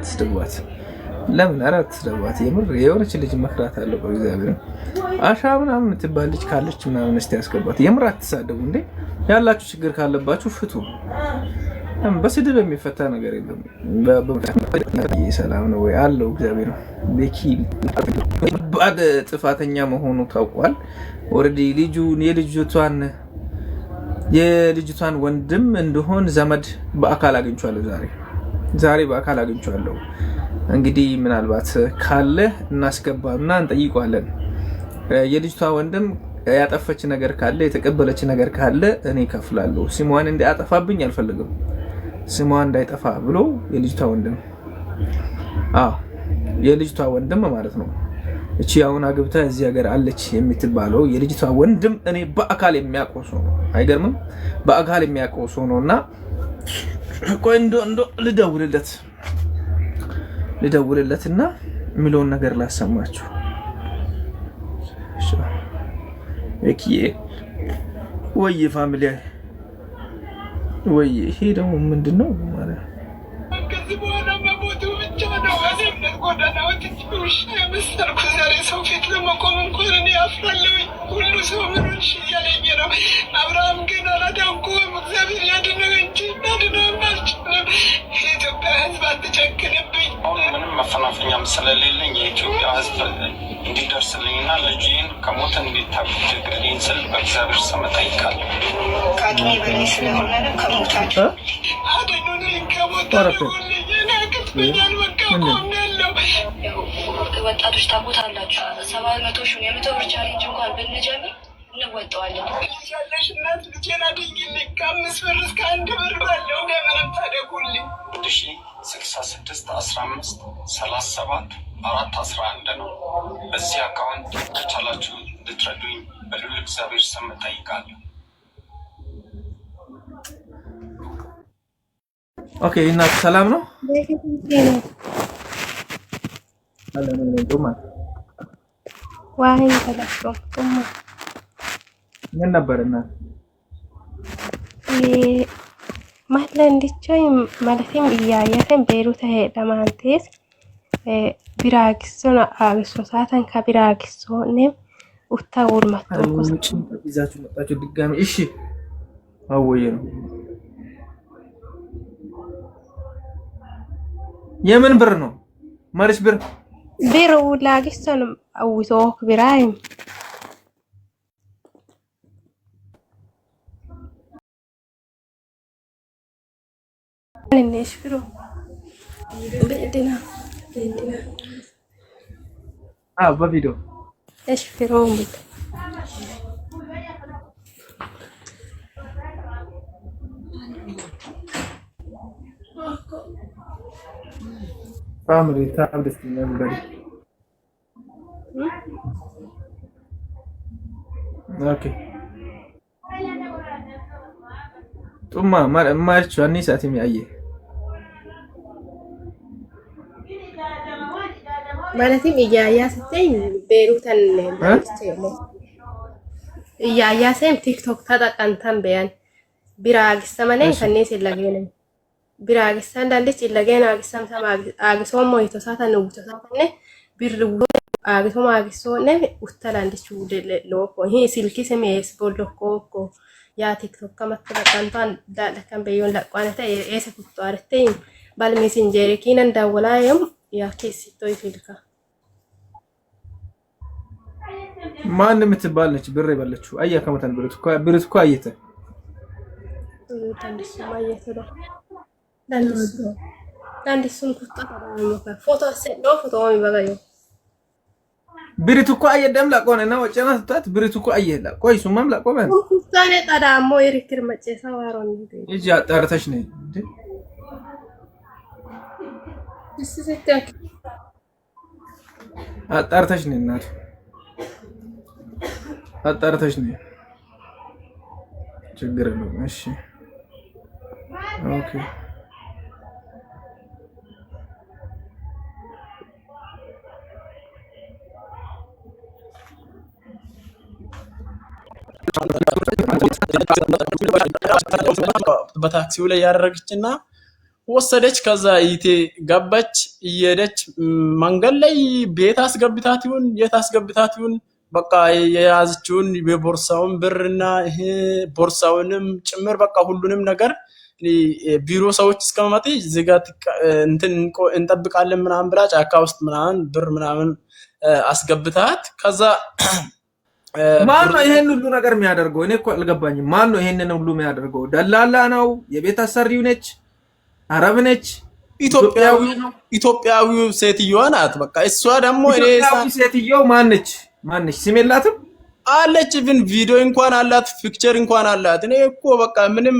አትስደቧት። ለምን አትስደቧት? የምር የሆነች ልጅ መክራት አለው በእግዚአብሔር። አሻ ምናምን የምትባል ልጅ ካለች ምናምን እስቲ ያስገባት። የምር አትሳደቡ እንዴ! ያላችሁ ችግር ካለባችሁ ፍቱ። በስድብ የሚፈታ ነገር የለም። ሰላም ነው ወይ አለው እግዚአብሔር። ቤኪ ባድ ጥፋተኛ መሆኑ ታውቋል። ኦሬዲ የልጅቷን ወንድም እንደሆን ዘመድ በአካል አግኝቻለሁ። ዛሬ በአካል አግኝቻለሁ። እንግዲህ ምናልባት ካለ እናስገባና እንጠይቋለን። የልጅቷ ወንድም ያጠፈች ነገር ካለ የተቀበለች ነገር ካለ እኔ ከፍላለሁ። ስሟን እንዲያጠፋብኝ አልፈልግም። ስሟን እንዳይጠፋ ብሎ የልጅቷ ወንድም ማለት ነው። እቺ አሁን አግብታ እዚህ ሀገር አለች የምትባለው የልጅቷ ወንድም እኔ በአካል የሚያቆሶ ነው። አይገርምም? በአካል የሚያቆሶ ነውና ቆይ እንዶ ልደውልለትና የሚለውን ነገር ላሰማችሁ። እኪዬ ወይ ፋሚሊ ወይ ይሄ ደግሞ ምንድነው ማለት ነው? ከዚህ በኋላ መሞቱ ብቻ ነው። እኔም ጎዳናዎች ትንሽ የመሰልኩ ዛሬ ሰው ፊት ለመቆም እንኳን እኔ አፍራለሁ። ሁሉ ሰው ምንሽ እያለኝ ነው። አብርሃም ግን አላዳንኩም። እግዚአብሔር ያድነው እንጂ ያድነው አልችልም። የኢትዮጵያ ሕዝብ አትጨክንብኝ። ምንም መፈናፈኛም ስለሌለኝ የኢትዮጵያ ሕዝብ እንዲደርስልኝና ልጅን ከሞት እንዲታደግልኝ ስል በእግዚአብሔር ስም እጠይቃለሁ። ከአቅሜ በላይ ስለሆነ ነው ከሞታቸው አድኑልኝ። ከሞት አድኑልኝ። ናቅትብኛል። በቃ ቆሜያለሁ። ወጣቶች ታውቁታላችሁ። 700 ሺህ የ100 ብር ቻሌንጅ እንኳን ብንጀምር እንወጣዋለን። ያለሽ እናት ልጄን አድኝልኝ። ከ5 ብር እስከ 1 ብር ባለው ለምንም ታደጉልኝ። 66 15 37 411 ነው። በዚህ አካውንት ከቻላችሁ ልትረዱኝ በልዑል እግዚአብሔር ስም እጠይቃለሁ። ኦኬ እናት ሰላም ነው? ምን ነበር እናት ማለንዲቻይ ማለትም እያያተን ቤሩት ሄደማንቴስ ቢራክሶና አብሶሳተን ከቢራክሶኔም ኡታውል ማጥቆስ ይዛችሁ መጣችሁ ድጋሚ። እሺ አወየ ነው የምን ብር ነው? ማርሽ ብር ላጊሰን አውቶክ ቢራይም እኔሽ ብሩ በእንደና በቪዲዮ እሺ ፍሮም family tablets in everybody. Okay. Tuma marcho anni sati mi aye. ማለትም እያያሰኝ ቤሩተን እያያሰኝ ቲክቶክ ተጠቀንተን በያን ቢራግስተመኔ ከኔስ ይለገነ ቢራግስታን ዳለች ይለገና አግሳም ሰማ አግሶም ሞይቶ ሳታ ነው ተሳፈነ ቢርው አግሶም አግሶነ ውተላንዲቹ ለሎኮ ይሄ ስልኪ ሰሜስ ቦሎኮ ያ ቲክቶክ ከመተጠቀንታን ዳለከን በዮን ለቋነተ ኤሰ ኩቷርተኝ ባል ሜሴንጀር ኪነን ዳወላየም ያ ኬሲቶ ይፈልካ ማን የምትባል ነች ብር ይበለችው አያ ከመተን ብርት እኮ አየተ ታንዲስ ማየተ ዳንዲሱን ኩጣ ታደረገ ፎቶ ሰዶ ፎቶ የሚበጋዩ ብሪቱ እኮ አየደም ላቆነና ወጨና ተጣት ብሪቱ እኮ አየላ ቆይ ሱማም ላቆመ ኩታኔ ታዳሞ ይርክር መጨሳ ዋሮን እጂ አጣርተሽ ነኝ እንዴ እስስከክ አጣርተሽ ነኝ እናት አጣርተሽ ነኝ ችግር ነው እሺ ኦኬ በታክሲው ላይ ያደረገችና ወሰደች። ከዛ ይቴ ገባች እየሄደች መንገድ ላይ ቤት አስገብታት ይሁን የት አስገብታት ይሁን በቃ የያዘችውን የቦርሳውን ብርና ይሄ ቦርሳውንም ጭምር በቃ ሁሉንም ነገር ቢሮ ሰዎች እስከመመጡ ዝጋት እንትን እንጠብቃለን ምናምን ብላ ጫካ ውስጥ ምናምን ብር ምናምን አስገብታት ከዛ ማን ነው ይሄን ሁሉ ነገር የሚያደርገው? እኔ እኮ አልገባኝም። ማን ነው ይሄንን ሁሉ የሚያደርገው? ደላላ ነው? የቤት አሰሪው ነች? አረብ ነች? ኢትዮጵያዊው ሴትዮዋ ናት። በቃ እሷ ደግሞ እኔ ሴትዮው ማነች? ስም የላትም አለች። ኢቭን ቪዲዮ እንኳን አላት፣ ፒክቸር እንኳን አላት። እኔ እኮ በቃ ምንም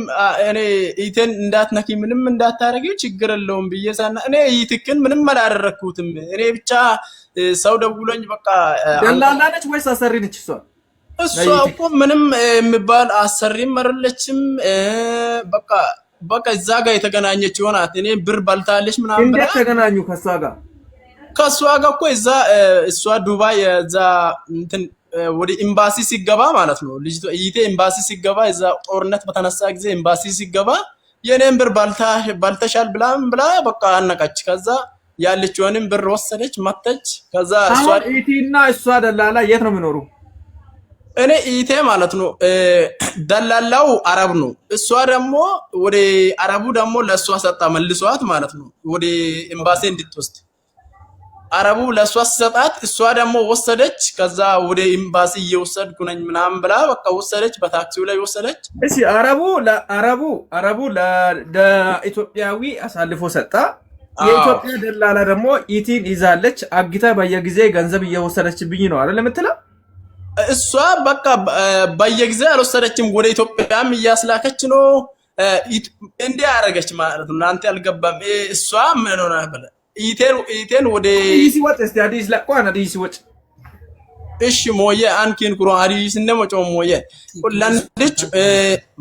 እኔ ኢቴን እንዳትነኪ ምንም እንዳታረጊው ችግር የለውም ብዬሳና እኔ ይትክን ምንም አላደረኩትም። እኔ ብቻ ሰው ደውሎኝ በቃ ደላላ ነች ወይስ አሰሪ ነች? እሷ እኮ ምንም የሚባል አሰሪም አይደለችም። በቃ እዛ ጋር የተገናኘች ይሆናት። እኔ ብር ባልታለች ምናምን እንዴት ተገናኙ ከሷ ጋር? ከሷ ጋር እኮ እሷ ዱባይ እዛ እንትን ወደ ኤምባሲ ሲገባ ማለት ነው። ልጅቷ ይቴ ኤምባሲ ሲገባ እዛ ጦርነት በተነሳ ጊዜ ኤምባሲ ሲገባ የኔን ብር ባልተሻል ብላ በቃ አነቀች። ከዛ ያለችውንም ብር ወሰደች መተች። ከዛ እሷ ኢቲና እሷ ደላላ የት ነው የሚኖሩ? እኔ ኢቴ ማለት ነው ደላላው አረብ ነው። እሷ ደግሞ ወደ አረቡ ደግሞ ለሷ ሰጣ መልሷት ማለት ነው ወደ ኤምባሲ እንድትወስድ አረቡ ለሷ ሰጣት። እሷ ደግሞ ወሰደች። ከዛ ወደ ኤምባሲ እየወሰድኩ ነኝ ምናምን ብላ በቃ ወሰደች። በታክሲው ላይ ወሰደች። እሺ አረቡ ለኢትዮጵያዊ አሳልፎ ሰጣ። የኢትዮጵያ ደላላ ደግሞ ኢቲን ይዛለች አግታ በየጊዜ ገንዘብ እየወሰደችብኝ ነው አይደል የምትለው? እሷ በቃ በየጊዜ አልወሰደችም፣ ወደ ኢትዮጵያም እያስላከች ነው። እንዴ አረገች ማለት ነው። እናንተ አልገባም። እሷ ምን ሆነ ብለ ኢቴን ወደ ሲወጥ እስቲ አዲስ ለቋን አዲስ ሲወጥ እሺ ሞየ አንኪን ኩሮ አዲስ እንደሞጮ ሞየ ለንድች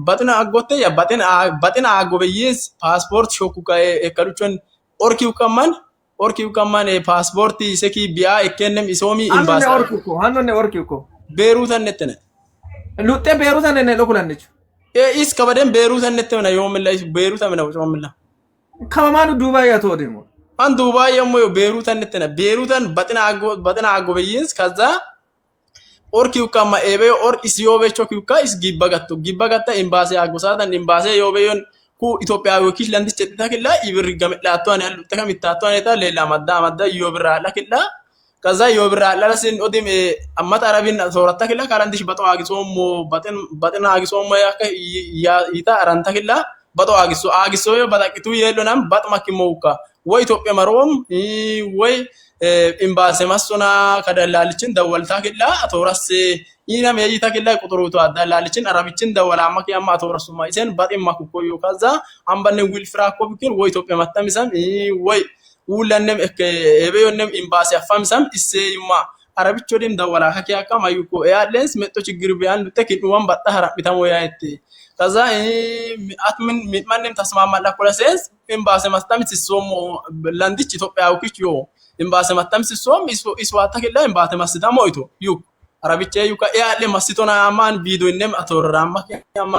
ባጥና አጎቴ ያ ባጥና አጎበይስ ፓስፖርት ሾኩ ከሉቸን ኦርኪው ከማን ፓስፖርት ሰኪ ቢያ እከነም ኢሶሚ ኢምባሲ አንነ ኦርኪው ኮ ቤሩት ነተነ ሉጤ ቤሩት ነነ ለኩላንች ኢስ ከበደን ቤሩት ነተነ የውምላይ ቤሩት አመናው ጾምላ ከማኑ ዱባይ ያተወደሙ አን ዱባይ የሞ ቤሩት ነተነ ቤሩትን ባጥና አጎበይስ ከዛ ኦርኪው ከማ ኤቤ ኦር ኢስዮቤቾ ኪውካ ኢስ ጊባጋታ ኤምባሲ አጎሳታን ኤምባሲ ዮቤዮን ku Ethiopia kish landis chetita killa ibir gametlaatwan yalu takamitatwan eta lela madda yobra la killa kaza yobra la sin odim ammat arabin soratta killa karandish bato agisomo baten agisomo ya ita aranta killa bato agiso yo badakitu yelo nam bat makimoka wo Ethiopia marom ወይ ኤምባሲ ማሶና ከደላልችን ደወልታ ከላ አቶራስ ይናም የይታ ከላ ቁጥሩቱ አዳላልችን አረብችን ደወላ ማኪያማ አቶራሱ ማይሰን ባጤማ ኩኮዩ ከዛ አምባነን ዊልፍራ ኮብኪን ወይ ኢትዮጵያ ማታምሳም ወይ ውለንም ኤቤዮንም ኤምባሲ አፋምሳም እሰይማ አረብቾ ደም ደወላ ከኪያካ ማዩኮ ያለንስ መጥቶ ችግር ቢያን ተኪዱዋን ባጣ ሀራቢታሞ ያይት ከዛ አትምን ማንም ተስማማላ ኮለሰንስ ኤምባሲ ማስታምስ ሶሞ ላንዲች ኢትዮጵያው ኪዮ ኤምባሲ ማታምስ ሶም ኢስዋታ ከላ ኤምባሲ ማስታ ሞይቶ ዩ አረብቼ ዩ ከያለ ማስቶና ማን ቪዲዮ እነም አቶራማ ከያማ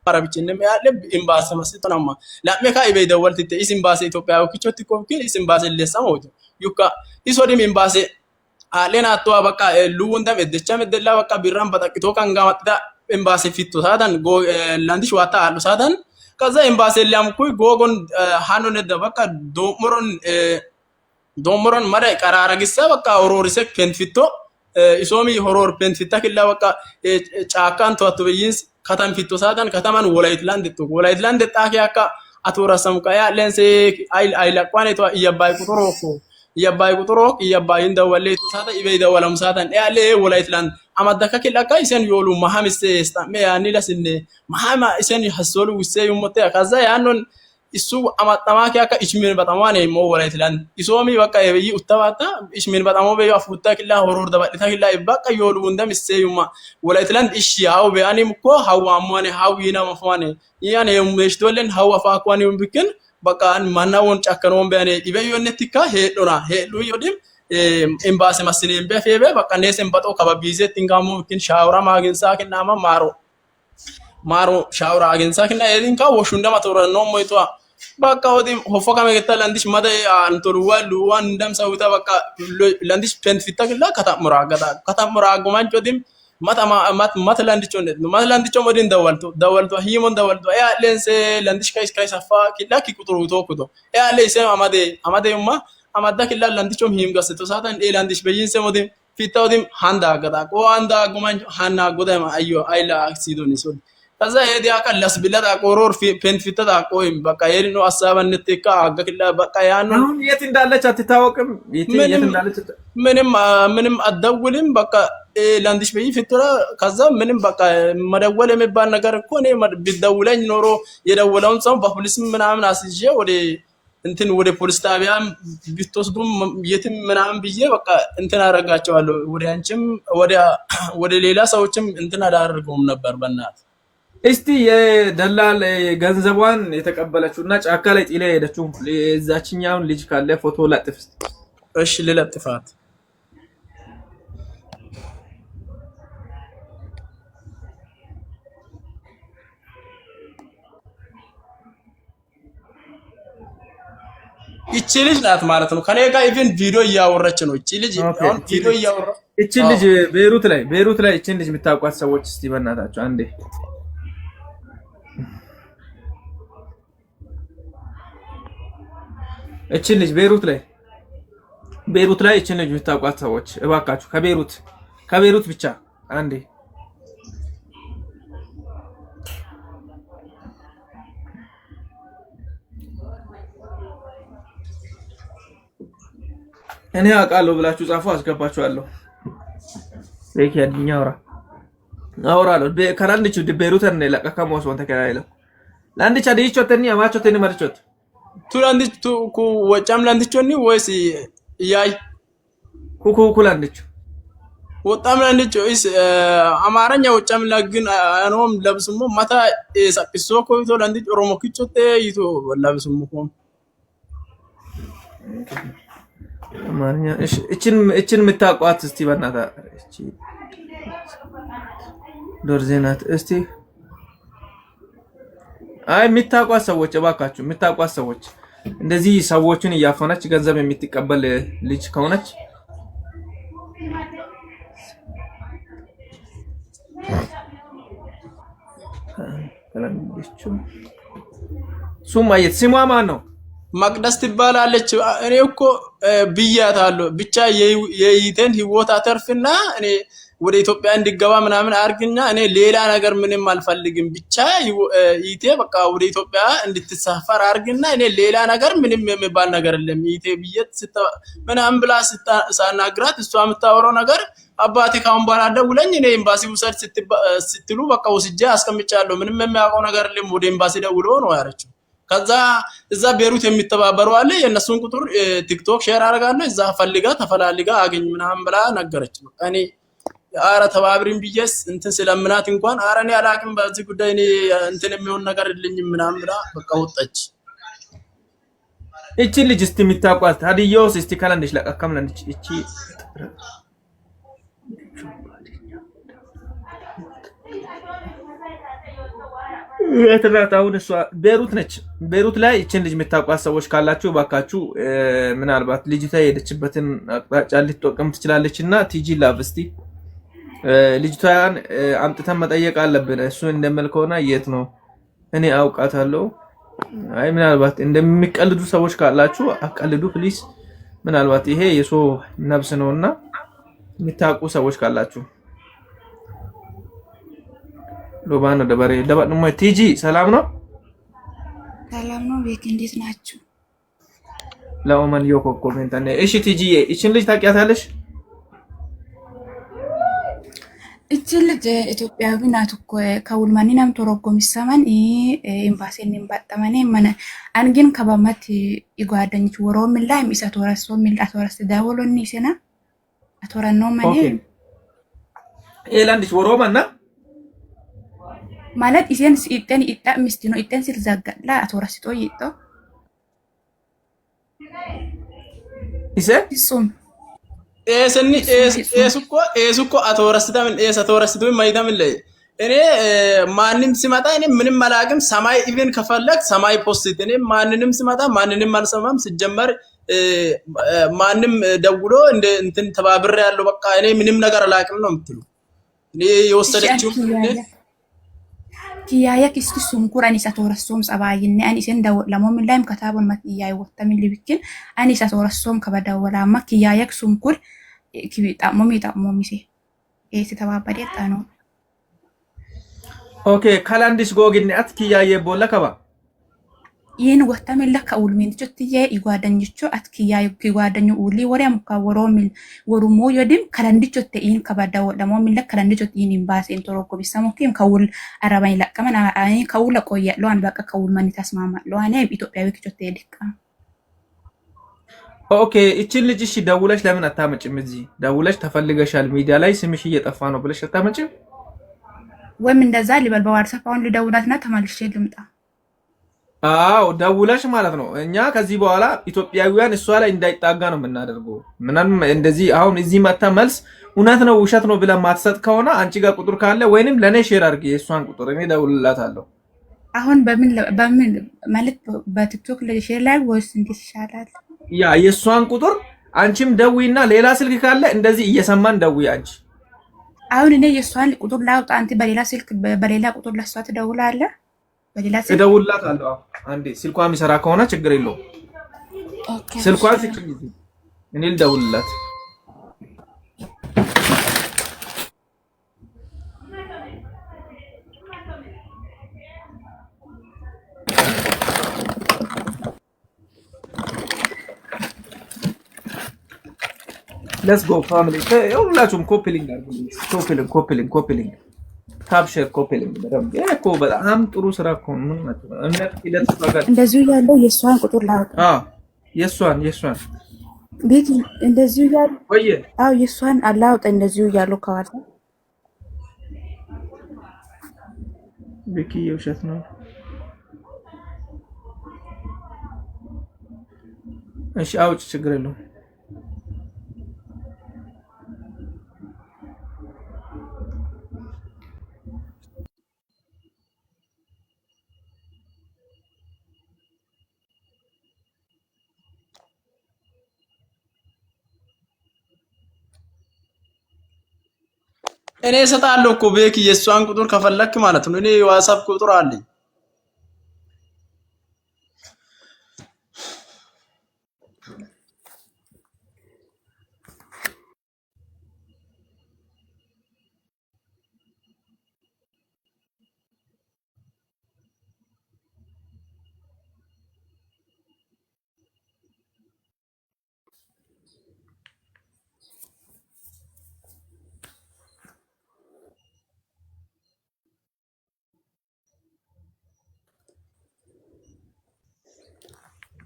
አረብቼ እነም ያለ ኤምባሲ ማስቶና ማ ላሜካ ኢቤ ደወልት ኢስ ኤምባሲ ኢትዮጵያው ኪቾት ኮብኪ ኢስ ኤምባሲ ለሳ ሞይቶ ዩ ካ ኢሶዲም ኤምባሲ አለና አጥዋ በቃ ሉውንደም እደቻም እደላ በቃ ቢራም በጣቂቶ ካንጋማጣ ኤምባሲ ፊቱ ሳዳን ጎ ላንዲሽ ዋታ አሉ ሳዳን ከዛ ኤምባሲ ሊያምኩ ጎጎን ሃኖነ ደበቃ ዶሞሮን ማዳ ቀራራግሳ በቃ ኦሮሪሰ ፔንፊቶ ኢሶሚ ሆሮር ፔንፊታ ከላ በቃ ጫካን ተወቱ በይንስ ከተም ፊቶ ሳዳን ከተማን ወላይትላንድ ጣኪያካ አቶራሰም ቀያ ሌንሴ አይላቋኔ ተዋ እያባይ ቁጥሮ እያባይን ደወለ ተሳታ ኢቤ ደወለም ሳዳን ያለ ወላይትላንድ አማዳካ ከላካ ኢሰን ይወሉ ማሐምስ ስታሜ ያኒ ለስነ ማሐማ ኢሰን ይሐሶሉ ውሴ ይሞተ ከዛ ያኖን እሱ አማጣማኪ ያካ ኢስሚን በጣማኔ ሞ ወላይትላንድ ኢሶሚ በቃ የበይ ኡታባታ ኢስሚን በጣሞ በዩ አፉታ ከላ ሆሮር ደባታ ከላ በቃ ይወሉ እንደም ኢሰዩማ ወላይትላንድ እሺ ያው በያኔም እኮ ሐዋማኔ ሐዊና መፋኔ ያኔ የምሽቶለን ሐዋ ፋኳኔ ወንብክን በቃ ማናውን ጫከነውን በያኔ ኢበዩነቲካ ሄዱ ይወድም ኤምባሲ ማስኔም በፌበ በቃ ነሰን በጦ ከባቢዘ ቲንጋሙ ኪን ሻውራ ማግንሳ ከናማ ማሮ ሻውራ አግንሳ ከና ኤሊንካ ወሹ እንደማተወረ ነው ሞይቷ በቃ ወዲም ሆፎ ከመገታ ለንዲሽ ማደ አንቶሉ ዋን እንደም ሰውታ በቃ ለንዲሽ ፔንት ፊታግላ ከታምራ ጎማንጮ ዲም ማታ ለንዲቾ ወዲን ደወልቶ ሂሞን ደወልቶ ያ ሌንሴ ለንዲሽ ካይስ አፋ ኪላ ኪቁጥሩ ቶኩቶ ያ ሌንሴ አማዴማ አማዳ ኪላ ለንዲቾ ሂም ገስቶ ሳታን ለንዲሽ በይንሴ ወዲም ፊታውዲም ሃንዳ ቆንዳ ጎማንጮ ሃና ጎዳማ አዮ አይላ አክሲዶኒ ሶል ከዛ ሄዲ አካል ለስብለታ ቆሮር ፔንት ፊተታ ቆይም በቃ የሪኖ አሳባነት ተካ አገክላ በቃ ያኑ አሁን የት እንዳለች አትታወቅም። የት እንዳለች ምንም አትደውልም። በቃ ላንዲሽ በይ ፊትራ ከዛ ምንም በቃ መደወል የሚባል ነገር እኮ እኔ ቢደውለኝ ኖሮ የደወለውን ሰው በፖሊስ ምናምን አስይዤ ወደ ፖሊስ ጣቢያ ቢትወስዱም የትም ምናምን ብዬ በቃ እንትን አደርጋቸዋለሁ። ወደ አንቺም ወደ ሌላ ሰዎችም እንትን አላደርገውም ነበር በእናት እስቲ የደላል ገንዘቧን የተቀበለችውና ጫካ ላይ ጥላ ሄደችው እዛችኛውን ልጅ ካለ ፎቶ ላጥፍ። እሺ ልለጥፋት። እቺ ልጅ ናት ማለት ነው። ከኔ ጋር ኢቭን ቪዲዮ እያወራች ነው። እቺ ልጅ አሁን ቪዲዮ እያወራ እቺ ልጅ ቤሩት ላይ እቺ ልጅ የምታውቋት ሰዎች እስቲ በእናታችሁ አንዴ እቺን ልጅ ቤሩት ላይ እቺን ልጅ የምታውቋት ሰዎች እባካችሁ ከቤሩት ብቻ አንዴ እኔ አውቃለሁ ብላችሁ ጻፉ፣ አስገባችኋለሁ። ለኪ ያድኛ አውራለሁ ከላንድቹ ቤሩት ነው ለቀከሞስ ወንተ ከላይለው ላንድቻ ዲቾተኒ አማቾተኒ ማርቾት ቱላንዲች ቱ ወጫም ላንዲቾኒ ወይስ ያይ ኩኩ ላንዲች ወጣም ላንዲች ኢስ አማርኛ ወጫም ላግን አኖም ለብስሞ ማታ ሰቅሶ ኮይቶ ላንዲች ኦሮሞ ክቾቴ ይቶ ለብስሞ ኮም አማርኛ እሺ እችን ምታቋት እስቲ በእናታ እቺ ዶርዜናት እስቲ አይ ምታቋት ሰዎች እባካችሁ ምታቋት ሰዎች እንደዚህ ሰዎችን እያፈነች ገንዘብ የምትቀበል ልጅ ከሆነች ሱማየት ስሟ ማን ነው? መቅደስ ትባላለች። እኔ እኮ ብያታለሁ ብቻ የይተን ህይወት አተርፍና እኔ ወደ ኢትዮጵያ እንዲገባ ምናምን አርግና እኔ ሌላ ነገር ምንም አልፈልግም። ብቻ ይቴ በቃ ወደ ኢትዮጵያ እንድትሳፈር አርግና እኔ ሌላ ነገር ምንም የሚባል ነገር የለም። ይቴ ብየት ምናምን ብላ ሳናግራት እሷ የምታወራው ነገር አባቴ ካሁን በኋላ ደውለኝ እኔ ኤምባሲ ውሰድ ስትሉ በቃ ወስጄ አስቀምጫለሁ። ምንም የሚያውቀው ነገር የለም። ወደ ኤምባሲ ደውሎ ነው ያረችው። ከዛ እዛ ቤሩት የሚተባበሩ አለ የነሱን ቁጥር ቲክቶክ ሼር አደርጋለሁ እዛ ተፈላልጋ አገኝ ምናምን ብላ ነገረች። በቃ እኔ አረ ተባብሪን ብዬስ እንትን ስለምናት እንኳን አረ እኔ አላቅም በዚህ ጉዳይ እኔ እንትን የሚሆን ነገር የለኝም ምናምን ብላ በቃ ወጣች። እቺ ልጅ እስቲ የሚታቋት ሀዲዮስ እስቲ ካላንደሽ ለቀከም ለንች እቺ የትራታውን እሷ ቤሩት ነች። ቤሩት ላይ እቺን ልጅ የምታቋት ሰዎች ካላችሁ ባካችሁ ምናልባት ልጅቷ የሄደችበትን አቅጣጫ ልትጠቀም ትችላለችና ቲጂ ላቭ እስቲ ልጅቷን አምጥተን መጠየቅ አለብን። እሱ እንደመልከውና የት ነው እኔ አውቃታለሁ። አይ ምናልባት እንደሚቀልዱ ሰዎች ካላችሁ አቀልዱ ፕሊስ። ምናልባት ይሄ የሰው ነብስ ነውና የሚታቁ ሰዎች ካላችሁ ሎባና ደበሬ ደባጥሞ ቲጂ ሰላም ነው? ሰላም ነው። ቤት እንዴት ናችሁ? ለኦማን ዮኮ ኮሜንት አለ። እሺ ቲጂ እቺን ልጅ ታውቂያታለሽ? እቺ ልጅ ኢትዮጵያዊ ናት እኮ ከውልማኒ ናም ተረጎም ይሰማን ኤምባሲን እንባጠመኔ ማነ አንግን ከበመት ይጓደኝች ወሮ ምን ላይ ሚሰት ወረሶ ምን አትወረስ ዳወሎኒ ሲና አትወረኖ ማኔ ኤላንዲሽ ወሮ ማና ማለት ኢሴን ሲጠን ኢጣ ሚስት ነው ኢጠን ሲል ዘጋላ አትወረስቶ ይጦ ኢሴ ሱም ኤስኒ ኤስኮ አትወረስታምን ኤስ አትወረስቱ ማይዳምን ላይ እኔ ማንንም ሲመጣ እኔ ምንም አላቅም። ሰማይ ኢቭን ከፈለክ ሰማይ ፖስት እኔ ማንንም ሲመጣ ማንንም አልሰማም። ሲጀመር ማንም ደውሎ እንትን ተባብሬ ያለው በቃ እኔ ምንም ነገር አላቅም ነው የምትሉ። እኔ የወሰደችው kiyaaya kisti sunkur ani isa toorassoom sabaayinne ani isen dawlamoo millaayim kataabon mat kiyaaya wattamin libikin ani isa toorassoom kabadawala amma kiyaaya sunkur xamomise eesi tabaabadee xaanoo. Okay, kalandis goginni at kiyaayee boolla qaba. Yin wattamin lakka ulmin jottiyee igwaadanycho at kiyaaya uli wariam ka woromil worumoo yodim kalandichotte in kabadawlamoo milla kalandichot in imbaaseen toroko bisamokim kawul arabay lakkaman ani kawula qoyya loan baqa kawul mani tasmama loane Itoophiያዊ kichotte edikka. Okay, እቺን ልጅ እሺ ደውለሽ ለምን አታመጭም? እዚህ ደውለሽ ተፈልገሻል ሚዲያ ላይ ስምሽ እየጠፋ ነው ብለሽ አታመጭም? ወይም እንደዛ ሊበል በዋትስአፕ አሁን ልደውላትና ተመልሼ ልምጣ። አዎ ደውለሽ ማለት ነው። እኛ ከዚህ በኋላ ኢትዮጵያውያን እሷ ላይ እንዳይጣጋ ነው የምናደርገው። ምንም እንደዚህ አሁን እዚህ መታ መልስ እውነት ነው ውሸት ነው ብለ ማትሰጥ ከሆነ አንቺ ጋር ቁጥር ካለ ወይንም ለኔ ሼር አድርጊ የሷን ቁጥር እኔ ደውልላታለሁ። አሁን በምን ማለት በቲክቶክ ላይ ሼር ላይ ወይስ እንዴት ይሻላል? ያ የሷን ቁጥር አንቺም ደውይና ሌላ ስልክ ካለ እንደዚህ እየሰማን ደውይ አንቺ። አሁን እኔ የሷን ቁጥር ላውጣ አንተ በሌላ ስልክ በሌላ ቁጥር ለሷ ትደውላለህ? በሌላ ስልክ እደውልላታለሁ። አንዴ ስልኳ የሚሰራ ከሆነ ችግር የለውም። ኦኬ ስልኳ ስልክ እኔ ልደውልላት። Let's go family. ሁላችሁም ኮፒሊንግ አድርጉ። ኮፒሊንግ ካፕቸር ኮፒሊንግ በደምብ እኮ በጣም ጥሩ ስራ እኮ ነው። እምነት ይለት ፈቃድ እንደዚሁ ያለው የሷን ቁጥር ላውጣ። የሷን ቤት እንደዚሁ ያለው ወይ የሷን አላውጣ። እንደዚሁ ያለው ከዋል ቤኪ የውሸት ነው። እሺ አውጭ ችግር የለውም። እኔ እሰጣለሁ እኮ ቤክ የሷን ቁጥር ከፈለክ ማለት ነው። እኔ ዋትስአፕ ቁጥር አለኝ።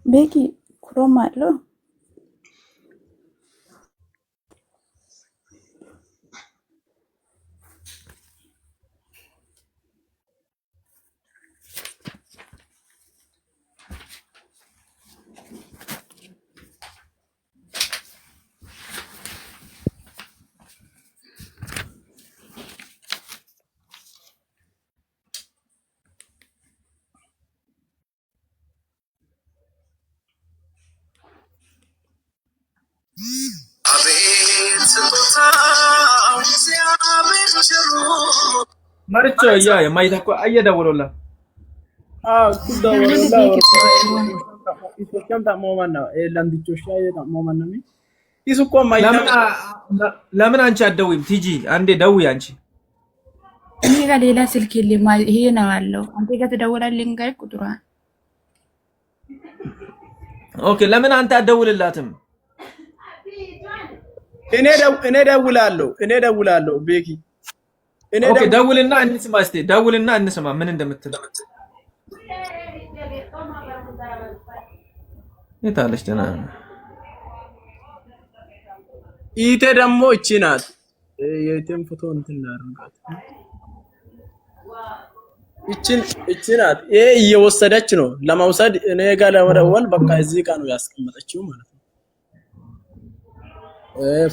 ቤኪ ክሮም አለው ማርቾ ያ የማይታቆ አየደውሎላ ኩዳወላ ኢትዮጵያም ታሞማና ኤላንዲቾሻ የታሞማና ይሱቆ ለምን አንቺ አትደውይም? ቲጂ አንዴ ደውይ አንቺ። እኔ ጋር ሌላ ስልክ የለም። ይሄ ነው ያለው። አንተ ጋር ትደውላለህ እንጋይ ቁጥሯ። ኦኬ ለምን አንተ አትደውልላትም? እኔ ደውላለሁ ቤኪ ኦኬ ደውልና እንስማ። እስቲ ደውልና እንስማ ምን እንደምትል። የታለች ደህና ኢቴ ደግሞ እቺ ናት። የቴም ፎቶ እንትን እናርጋት። እቺ ናት። ይሄ እየወሰደች ነው ለማውሰድ እኔ ጋር ለወደወል በቃ እዚህ ጋር ነው ያስቀመጠችው ማለት ነው።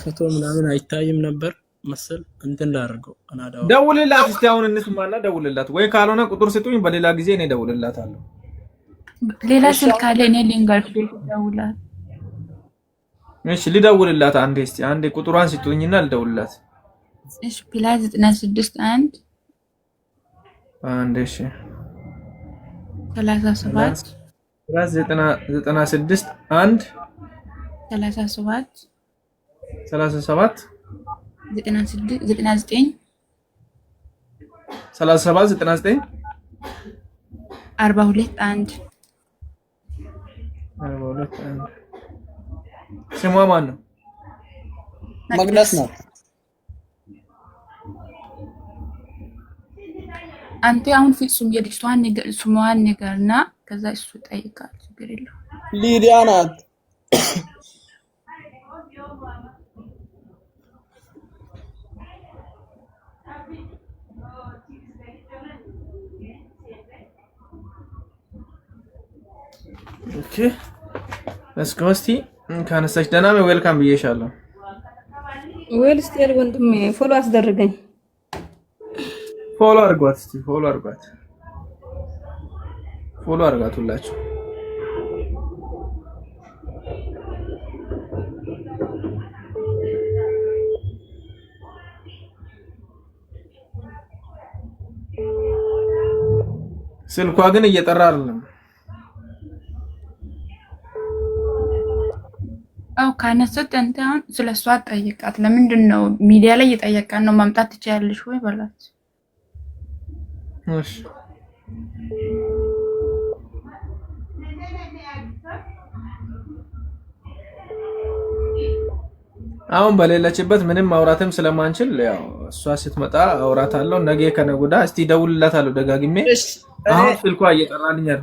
ፎቶ ምናምን አይታይም ነበር። መሰል እንትን ላድርገው አናዳው ደውልላት እስቲ አሁን እንስማና ደውልላት ወይ ካልሆነ ቁጥር ስጡኝ በሌላ ጊዜ እኔ ደውልላታለሁ ሌላ ስልክ አለ እኔ ሊንጋልፍ ደውላት እሺ ልደውልላት አንዴ እስቲ አንዴ ቁጥሯን ስጡኝና ልደውልላት እሺ ፕላስ 961 አንዴ እሺ 37 ፕላስ 961 37 37 99 37 99 42 1 ስሟ ማን ነው? መቅደስ ነው። አንተ አሁን ፍጹም የልጅቷን ነገር ስሟን ነገርና ከዛ እሱ ጠይቃል ችግር የለው ሊዲያ ናት። ኦኬ እስቲ ካነሳች ደህና ነው ዌልካም ብዬሻለሁ ዌል ስቴል ወንድሜ ፎሎ አስደርገኝ ፎሎ አድርጓት እስቲ ፎሎ አድርጋት ሁላችሁ ስልኳ ግን እየጠራ አይደለም አው ካነሰት አንተ አሁን ስለሷ ጠይቃት ለምንድን ነው ሚዲያ ላይ እየጠየቃን ነው ማምጣት ትችያለሽ ወይ በላት እሺ አሁን በሌለችበት ምንም ማውራትም ስለማንችል ያው እሷ ስትመጣ አውራታለሁ ነገ ከነጎዳ እስቲ ደውልላታለሁ ደጋግሜ አሁን ስልኳ እየጠራልኝ አይደል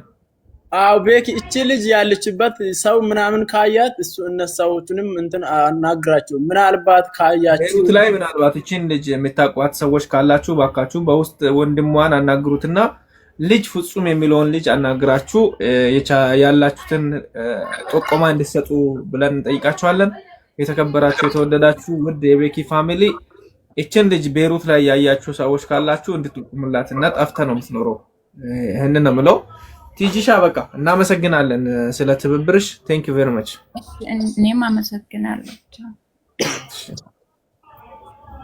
አው ቤኪ እቺ ልጅ ያለችበት ሰው ምናምን ካያት እሱ እነሳዎቹንም እንትን አናግራቸው ምናልባት ካያችሁ ላይ ምናልባት እቺን ልጅ የምታቋት ሰዎች ካላችሁ ባካችሁ በውስጥ ወንድሟን አናግሩትና ልጅ ፍጹም የሚለውን ልጅ አናግራችሁ ያላችሁትን ጥቆማ እንድትሰጡ ብለን እንጠይቃችኋለን የተከበራችሁ የተወደዳችሁ ውድ የቤኪ ፋሚሊ እቺን ልጅ ቤሩት ላይ ያያችሁ ሰዎች ካላችሁ እንድትጠቁሙላትና ጠፍተ ነው የምትኖረው ይሄንን ነው የምለው ቲጂሻ በቃ እናመሰግናለን ስለ ትብብርሽ ቴንክ ዩ ቬሪ ማች እኔም አመሰግናለሁ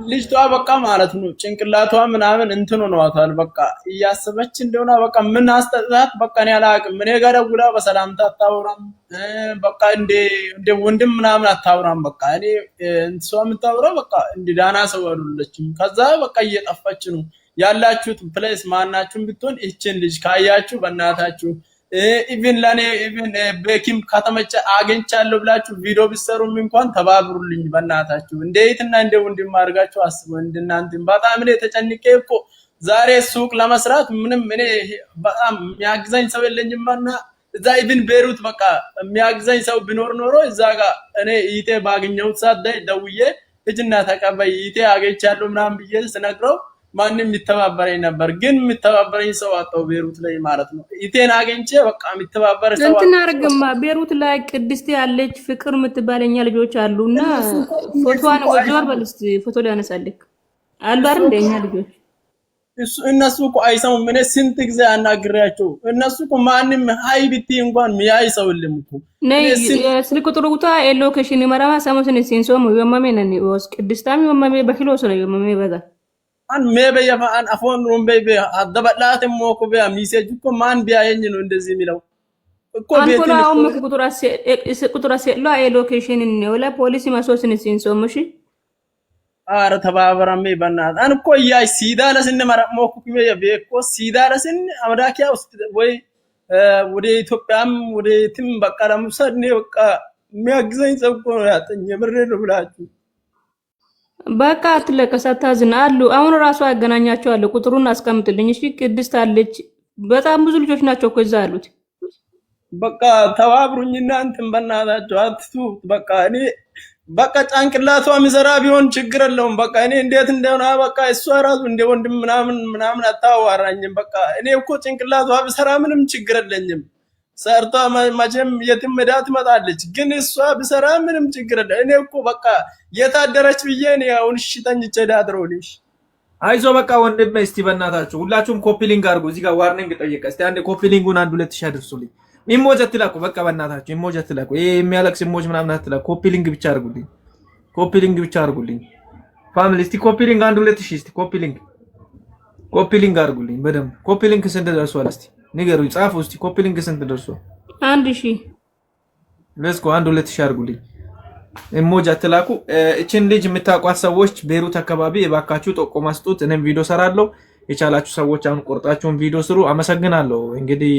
ልጅቷ በቃ ማለት ነው ጭንቅላቷ ምናምን እንትን ሆነዋታል በቃ እያሰበች እንደሆነ በቃ ምን አስተጣጣት በቃ እኔ አላቅም እኔ ጋር ደውላ በሰላምታ አታወራም በቃ እንደ ወንድም ምናምን አታወራም በቃ እኔ እሷ የምታወራው በቃ እንደ ዳና ሰው አይደለችም ከዛ በቃ እየጠፋች ነው ያላችሁት ፕሌስ ማናችሁም ብትሆን እቺን ልጅ ካያችሁ በእናታችሁ ኢቭን ለኔ ኢቭን ቤኪም ከተመቸ አገኝቻለሁ ብላችሁ ቪዲዮ ቢሰሩም እንኳን ተባብሩልኝ በእናታችሁ እንዴትና እንደ ወንድም አድርጋችሁ አስቡ እንደናንተም በጣም እኔ ተጨንቄ እኮ ዛሬ ሱቅ ለመስራት ምንም እኔ በጣም የሚያግዘኝ ሰው የለኝምና እዛ ኢቭን ቤሩት በቃ የሚያግዘኝ ሰው ቢኖር ኖሮ እዛ ጋር እኔ ኢቴ ባገኘሁት ሰዓት ደውዬ እጅና ተቀበይ ኢቴ አገኝቻለሁ ምናምን ብዬ ስነግረው ማንንም ይተባበረኝ ነበር ግን የሚተባበረኝ ሰው አጣው ቤሩት ላይ ማለት ነው ኢቴን አገኝቼ በቃ የሚተባበረ ሰው እንትና አርግማ ቤሩት ላይ ቅድስት ያለች ፍቅር የምትባለኛ ልጆች አሉና ፎቶዋን ወጆር በልስት ፎቶ ሊያነሳልክ አሉ አይደል እንደኛ ልጆች እነሱ እኮ አይሰሙም ምን ስንት ጊዜ አናግሬያቸው እነሱ እኮ ማንንም ሃይ ቢቲ እንኳን ሚያይ ሰው የለም እኮ ነይ ስልክ ቁጥሩ ጉታ ሎኬሽን መራማ ሳሙስን ሲንሶም ወማሜ ነን ወስ ቅድስታሚ ወማሜ በኪሎ ሰለ ወማሜ በዛ አን ሜበ ያፋን አፎን ሩምቤ አደበላት ሞኮ ቢያ ሚሴጅ እኮ ማን ቢያየኝ ነው እንደዚህ የሚለው እኮ ቤት ነው አንኮላው ምክ ቁጥራሴ ሎ ሎኬሽን ነው ወላ ፖሊስ ማሶስን ሲንሶም እሺ አረ ተባበራሜ በእናትህ አን እኮ ያይ ሲዳለስን መረሞኩ ቢያ ቤኮ ሲዳለስን አመዳኪያ ውስጥ ወይ ወደ ኢትዮጵያም ወደ ትም በቃ ለምሳሌ ነው በቃ የሚያግዘኝ ሰው እኮ ያጠኝ ምሬ ነው ብላችሁ በቃ አትለቀሳታዝና አሉ አሁን ራሱ ያገናኛቸው አለ ቁጥሩን አስቀምጥልኝ እሺ ቅድስት አለች በጣም ብዙ ልጆች ናቸው እኮ እዛ አሉት በቃ ተባብሩኝና እንትን በእናታችሁ አትቱ በቃ እኔ በቃ ጫንቅላቷ ምዘራ ቢሆን ችግር የለውም በቃ እኔ እንዴት እንደሆነ በቃ እሷ ራሱ እንደ ወንድም ምናምን አታዋራኝም በቃ እኔ እኮ ጭንቅላቷ ብሰራ ምንም ችግር የለኝም ሰርታ መቼም የትም ሄዳ ትመጣለች። ግን እሷ ብሰራ ምንም ችግር የለም። እኔ እኮ በቃ የታደረች ብዬ ነው አሁን እሺ ተኝቼ ዳድሮልሽ። አይዞ በቃ ወንድሜ፣ እስቲ በእናታችሁ ሁላችሁም ኮፒ ሊንክ አድርጉ። እዚህ ጋር ዋርኒንግ ጠየቀ። እስቲ አንዴ ኮፒ ሊንኩን 1-2 አድርሱልኝ። ኢሞጂ አትላኩ፣ በቃ በእናታችሁ ኢሞጂ አትላኩ። ይሄ የሚያለቅስ ኢሞጂ ምናምን አትላኩ። ኮፒ ሊንክ ብቻ አድርጉልኝ። ኮፒ ሊንክ ብቻ አድርጉልኝ። ፋሚሊ እስቲ ኮፒ ሊንክ 1-2 እስቲ ኮፒ ሊንክ አድርጉልኝ በደንብ። ኮፒ ሊንክ ስንት ደርሷል? እስቲ ንገሩኝ፣ ጻፉ እስቲ። ኮፒ ሊንክ ስንት ደርሷል? 1000 ለስኮ 1-2 አድርጉልኝ። ኢሞጂ አትላኩ። እቺን ልጅ የምታውቋት ሰዎች ቤሩት አካባቢ እባካችሁ ጠቆማ ስጡት። እኔም ቪዲዮ ሰራለሁ። የቻላችሁ ሰዎች አሁን ቆርጣችሁን ቪዲዮ ስሩ። አመሰግናለሁ። እንግዲህ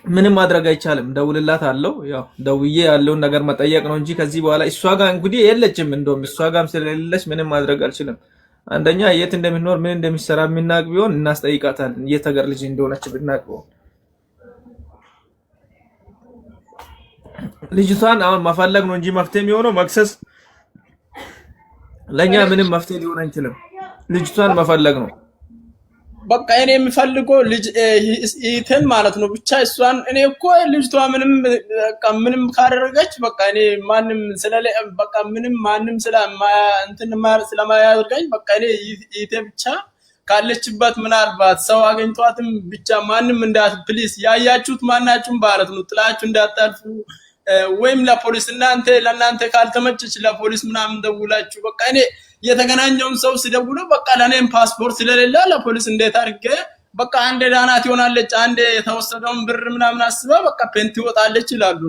ምንም ማድረግ አይቻልም። ደውልላት አለው። ያው ደውዬ ያለውን ነገር መጠየቅ ነው እንጂ ከዚህ በኋላ እሷ ጋር እንግዲህ የለችም። እንደውም እሷ ጋርም ስለሌለች ምንም ማድረግ አልችልም። አንደኛ የት እንደምትኖር ምን እንደሚሰራ የምናቅ ቢሆን እናስጠይቃታለን። የት ሀገር ልጅ እንደሆነች ብናቅ ቢሆን ልጅቷን አሁን መፈለግ ነው እንጂ መፍትሄ የሚሆነው መክሰስ ለኛ ምንም መፍትሄ ሊሆን አይችልም። ልጅቷን መፈለግ ነው በቃ። እኔ የምፈልገው ልጅ ኢተን ማለት ነው ብቻ እሷን። እኔ እኮ ልጅቷ ምንም ካደረገች በቃ እኔ ማንም በቃ ምንም ማንም ስለማያደርገኝ በቃ እኔ ኢቴ ብቻ ካለችበት ምናልባት ሰው አገኝቷትም ብቻ ማንም ፕሊስ ያያችሁት ማናችሁም ማለት ነው ጥላችሁ እንዳታልፉ። ወይም ለፖሊስ ለእናንተ ካልተመቸች ለፖሊስ ምናምን ደውላችሁ በቃ እኔ የተገናኘውን ሰው ሲደውሉ በቃ ለኔም ፓስፖርት ስለሌለ ለፖሊስ እንዴት አድርጌ በቃ አንዴ ዳናት ይሆናለች አንዴ የተወሰደውን ብር ምናምን አስባ በቃ ፔንት ይወጣለች ይላሉ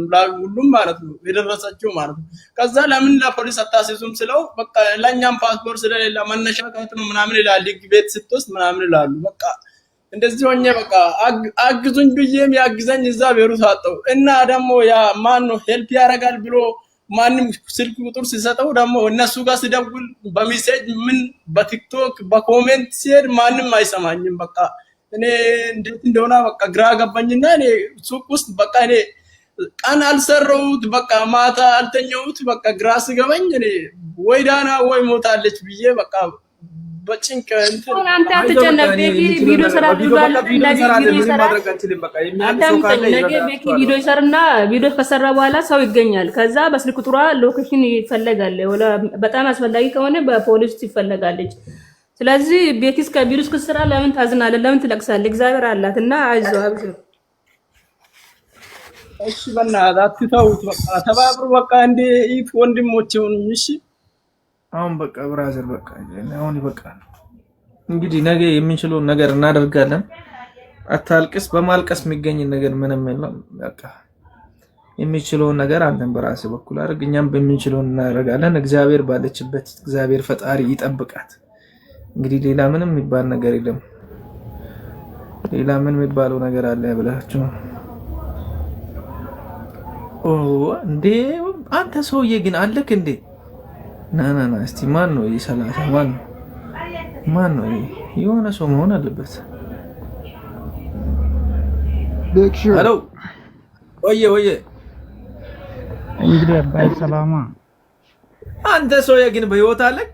ሁሉም ማለት ነው የደረሰችው ማለት ነው። ከዛ ለምን ለፖሊስ አታስይዙም ስለው በቃ ለኛም ፓስፖርት ስለሌለ መነሻ ካርት ነው ምናምን ይላል ቤት ስትወስድ ምናምን ይላሉ። በቃ እንደዚህ ሆኜ በቃ አግዙኝ ብዬም ያግዘኝ እዛ ቤሩት አጣው እና ደግሞ ያ ማን ነው ሄልፕ ያደርጋል ብሎ ማንም ስልክ ቁጥር ሲሰጠው ደግሞ እነሱ ጋር ሲደውል በሜሴጅ ምን በቲክቶክ በኮሜንት ሲሄድ ማንም አይሰማኝም። በቃ እኔ እንዴት እንደሆነ በቃ ግራ ገባኝና እኔ ሱቅ ውስጥ በቃ እኔ ቀን አልሰራሁት በቃ ማታ አልተኛሁት በቃ ግራ ሲገባኝ እኔ ወይ ዳና ወይ ሞታለች ብዬ በቃ በጭንቅ እንትን አንተ አትጨነቅ። ቪዲዮ ሰራ ቪዲዮ ይሰርና ቪዲዮ ከሰራ በኋላ ሰው ይገኛል። ከዛ በስልክ ቁጥሯ ሎኬሽን ይፈለጋል። በጣም አስፈላጊ ከሆነ በፖሊስ ይፈለጋለች። ስለዚህ ቤቲስ ከቪዲዮስ ከሰራ ለምን ታዝናለህ? ለምን ትለቅሳለህ? እግዚአብሔር አላት እና አይዞህ አብሽር። እሺ በእናትህ አትተውት በቃ ተባብሩ በቃ እንደ ኢት ወንድሞቼ ሆኑኝ። እሺ አሁን በቃ ብራዘር በቃ አሁን ይበቃል። እንግዲህ ነገ የምንችለውን ነገር እናደርጋለን። አታልቅስ። በማልቀስ የሚገኝ ነገር ምንም የለም። በቃ የሚችለውን ነገር አንተን በራስህ በኩል አድርግ፣ እኛም በሚችለውን እናደርጋለን። እግዚአብሔር ባለችበት እግዚአብሔር ፈጣሪ ይጠብቃት። እንግዲህ ሌላ ምንም የሚባል ነገር የለም። ሌላ ምን የሚባለው ነገር አለ ብላችሁ እንዴ? አንተ ሰውዬ ግን አለክ እንዴ? ና እስቲ ማን ነው ይሰላታ? ማን ነው? የሆነ ሰው መሆን አለበት። ሄሎ ወየ እንግዲህ አባይ ሰላማ። አንተ ሰውዬ ግን በህይወት አለክ?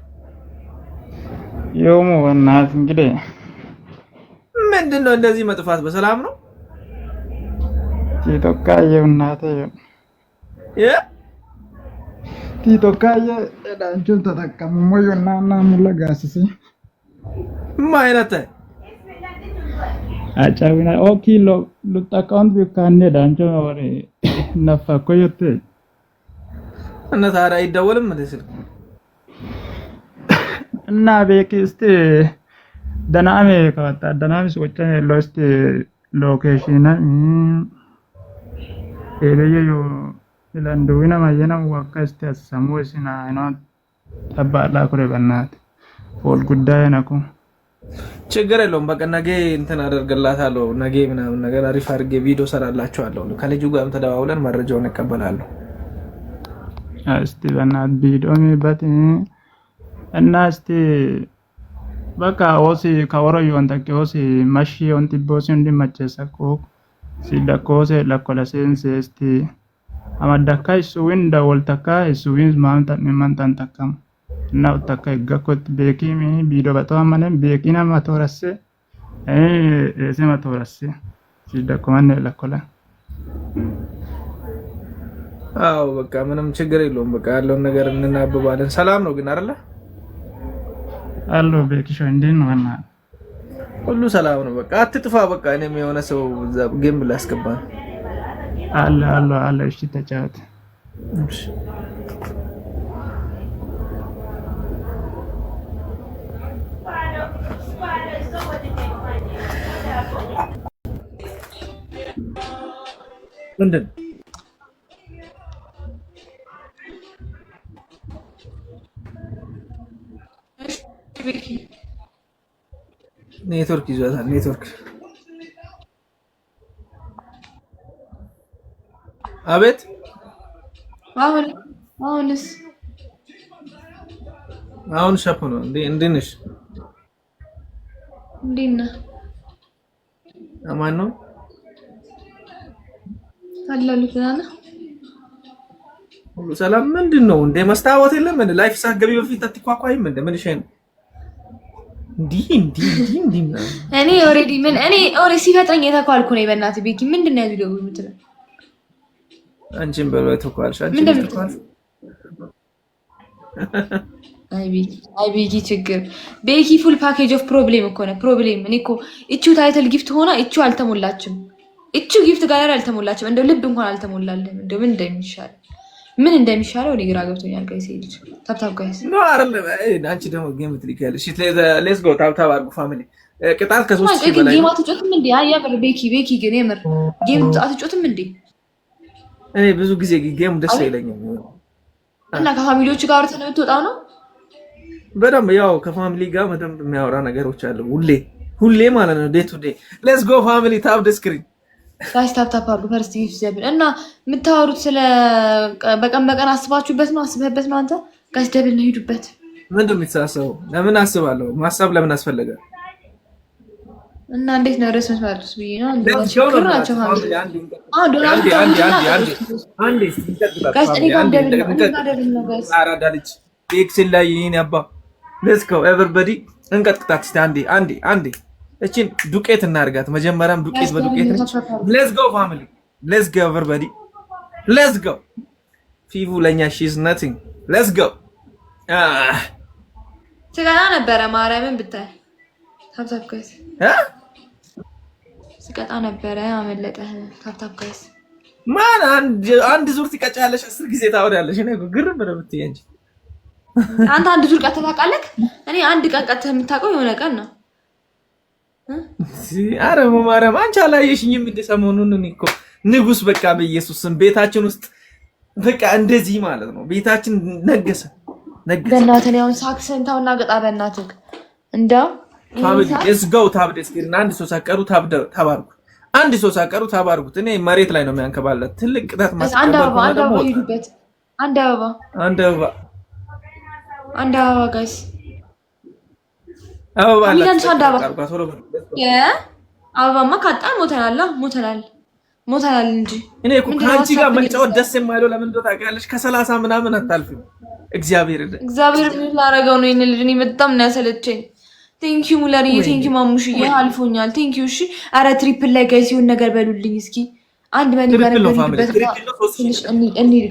የሞ እናት እንግዲህ ምንድነው እንደዚህ መጥፋት? በሰላም ነው? ቲቶካዬ እናቴ ቲቶካዬ ዳንቹን ተጠቀሙ ሞዮናና ሙለጋስሲ ማይነተ አጫዊና ኦኪሎ ሉጣቃውን ቢካኔ ዳንቹ ወሬ ነፋኮየተ እና ታዲያ አይደወልም እንደ ስልክ እና ቤኪስቲ ደናሜ ከወጣ ደናሜ ወጭ ሎስቲ ሎኬሽን ኤበየዮ ለንዱዊና ማየና ወቀስቲ አሰሙስና አይኖ ተባላ ኩሬ በናት ፎል ጉዳይ ነኩ ችግር የለውም። በቃ ነገ እንትን አደርግላታለሁ። ነገ ምናምን ነገር አሪፍ አድርጌ ቪዲዮ ሰራላችኋለሁ። ከልጁ ጋርም ተደዋውለን መረጃውን እቀበላለሁ። እስቲ በናት ቪዲዮሚ በት እና እስቲ በቃ ኦሲ ካወራዩ አንተከ ኦሲ ማሺ ኦንቲ ቦሲ እንዲመቸሰኮ ሲዳኮሴ ለኮላሴንስ እስቲ አማዳካይ ሱዊን ዳወልተካ ሱዊን ማንታን ተካም እና ተካ ይገኮት ቤኪሚ ቪዲዮ በተማመነ ቤኪና ማቶራሴ እሴ ማቶራሴ ሲዳኮማነ ለኮላ አዎ በቃ ምንም ችግር የለውም። በቃ ያለውን ነገር እንናበባለን። ሰላም ነው ግን አይደለ? አሎ ቤኪሾ እንዴት ነው? እና ሁሉ ሰላም ነው። በቃ አትጥፋ። በቃ እኔም የሆነ ሰው ጌም ላስገባ ነው። አለ እሺ ተጫወት። እሺ ምንድን ኔትወርክ ይዟታል። ኔትወርክ አቤት። አሁን ሻፕ ነው እንዴ? እንዴት ነሽ? እንዴት ነህ? አማን ነው አለሁልህ። ሁሉ ሰላም። ምንድን ነው እንደ መስታወት የለም እንደ ላይፍ ሳትገቢ በፊት አትኳኳይም እንደ ምን ይሸን እንዲህ እኔ ኦሬዲ ሲፈጥረኝ የተኳልኩ ነኝ። በእናትህ ቤኪ ምንድን ነው ያለው የምትለው? አንቺን በለው የተኳልሽ አንቺን ተኳልሽ። አይ ቤኪ ችግር ቤኪ ፉል ፓኬጅ ኦፍ ፕሮብሌም እኮ ነው። ፕሮብሌም እኔ እኮ እቹ ታይትል ጊፍት ሆና እቹ አልተሞላችም። እቹ ጊፍት ጋር አልተሞላችም። እንደው ልብ እንኳን አልተሞላልም። እንደው ምን እንደሚሻለው እኔ ግራ ገብቶኛል። ጋይስ ሄድ ታፕታፕ ጋይስ ኖ አይደለም። አንቺ ደግሞ ጌም ትልካለሽ። ሌትስ ጎ ታፕታፕ አድርጉ ፋሚሊ። ቅጣት ከሶስት ሺህ በላይ ጌም አትጮትም እንዴ? አያምር ቤኪ ግን የምር ጌም አትጮትም እንዴ? እኔ ብዙ ጊዜ ጌም ደስ አይለኝም። እና ከፋሚሊዎቹ ጋር ተነምተውጣው ነው በደንብ ያው ከፋሚሊ ጋር በደንብ የሚያወራ ነገሮች አሉ። ሁሌ ማለት ነው ዴይ ቱ ዴይ። ሌትስ ጎ ፋሚሊ ታፕ ደ ስክሪን ጋይስ ታፕታፕ አድርጉ ፈርስት ጊፍት ዘብን እና የምታወሩት ስለ በቀን አስባችሁበት ነው? አስበህበት ነው አንተ? ጋይስ ደብል ነው ሄዱበት። ምንድን ነው የምትሳሰበው? ለምን አስባለሁ? ማሰብ ለምን አስፈለገ? እና እንዴት ነው ርዕስ መስማት ብዬ ነው እንደናቸው ፋሚሊ አራዳልች ኤክሴል ላይ ይሄን ያባ ሌትስ ጎ ኤቨሪባዲ እንቀጥቅጣት እስቲ አንዴ እቺን ዱቄት እናርጋት። መጀመሪያም ዱቄት በዱቄት ነች። ሌትስ ጎ ፋሚሊ ሌትስ ጎ ኤቨሪባዲ ሌትስ ጎ ፊቡ ለኛ ሺዝ ናቲንግ ሌትስ ጎ ስጋና ነበረ ማርያምን ብታይ ታፕታፕ ጋይስ ስቀጣ ነበረ አመለጠህ። ታፕታፕ ጋይስ ማን አንድ ዙር ትቀጫለሽ 10 ጊዜ ታወሪያለሽ። እኔ ግርም ነው የምትይ እንጂ አንተ አንድ ዙር ቀጥታ ታውቃለህ። እኔ አንድ ቀን ቀጥታ የምታውቀው የሆነ ቀን ነው። አረ ማርያም አንቺ አላየሽኝም እንደ ሰሞኑን እኔ እኮ ንጉስ በቃ በኢየሱስም ቤታችን ውስጥ በቃ እንደዚህ ማለት ነው። ቤታችን ነገሰ። በእናትህ ያውን ሳክሰን ታውና ገጣ በእናትህ እንደው ፋሚሊ ሌትስ ጎ ታብ ደስክሪን አንድ ሰው ሳቀሩ ታባርኩ። አንድ ሰው ሳቀሩ ታባርኩት። እኔ መሬት ላይ ነው የሚያንከባለት ትልቅ ቅጣት ማስቀበል። አንድ አበባ ሄዱበት። አንድ አበባ ጋይስ አበባ አበባማ ካጣን ሞተናል እንጂ እኔ እኮ ከአንቺ ጋር መጫወት ደስ የማይለው ለምን እንደው ታውቂያለሽ? ከ30 ምናምን አታልፍም። እግዚአብሔር ምን ላደርገው ነው? ይሄን ልጅ እኔ በጣም ነው ያሰለቸኝ። ቴንክ ዩ ሙላሪ፣ ቴንክ ዩ ማሙሽዬ፣ አልፎኛል። ቴንክ ዩ። እሺ አረ ትሪፕል ላይ ጋይስ ይሁን ነገር በሉልኝ እስኪ። አንድ በኔ ጋር በሉበት ትንሽ እንሂድ።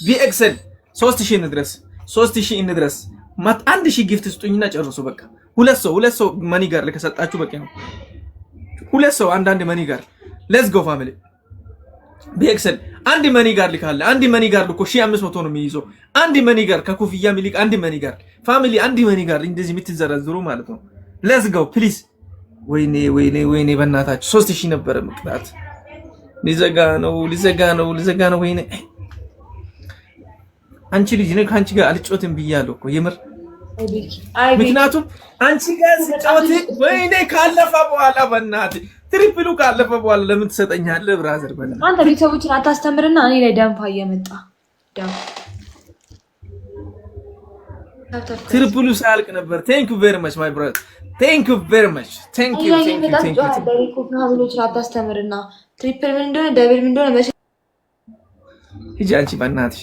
ቢኤክስኤል 3000 እንድረስ 3000 እንድረስ ማት 1000 ጊፍት ስጡኝና ጨርሱ። በቃ ሁለት ሰው መኒ ጋር ለከሰጣችሁ በቃ ነው። ሁለት ሰው አንድ መኒ ጋር ሌትስ ጎ ፋሚሊ። ቢኤክስኤል አንድ መኒ ጋር ልካለ። አንድ መኒ ጋር ልኮ 1500 ነው የሚይዘው። አንድ መኒ ጋር ከኮፍያ ሚሊክ አንድ መኒ ጋር ፋሚሊ አንድ መኒ ጋር እንደዚህ የምትዘረዝሩ ማለት ነው። ሌትስ ጎ ፕሊዝ። ወይኔ በእናታችሁ 3000 ነበረ መቅጣት። ሊዘጋ ነው። ወይኔ አንቺ ልጅ ነኝ ካንቺ ጋር አልጮትም ብያለሁ እኮ የምር። ምክንያቱም አንቺ ጋር ስጫወት ወይኔ ካለፈ በኋላ በእናትህ ትሪፕሉ ካለፈ በኋላ ለምን ትሰጠኛለህ? ብራዘር በእናትህ አንተ ቤተሰቦችን አታስተምርና እኔ ላይ ደንፋ እየመጣ ትሪፕሉ ሳያልቅ ነበር። ቴንክ ዩ ቬሪ ማች ማይ ብራዘር ቴንክ ዩ ቬሪ ማች ቴንክ ዩ አታስተምርና ትሪፕል ምን እንደሆነ ደብል ምን እንደሆነ ሂጂ አንቺ በእናትሽ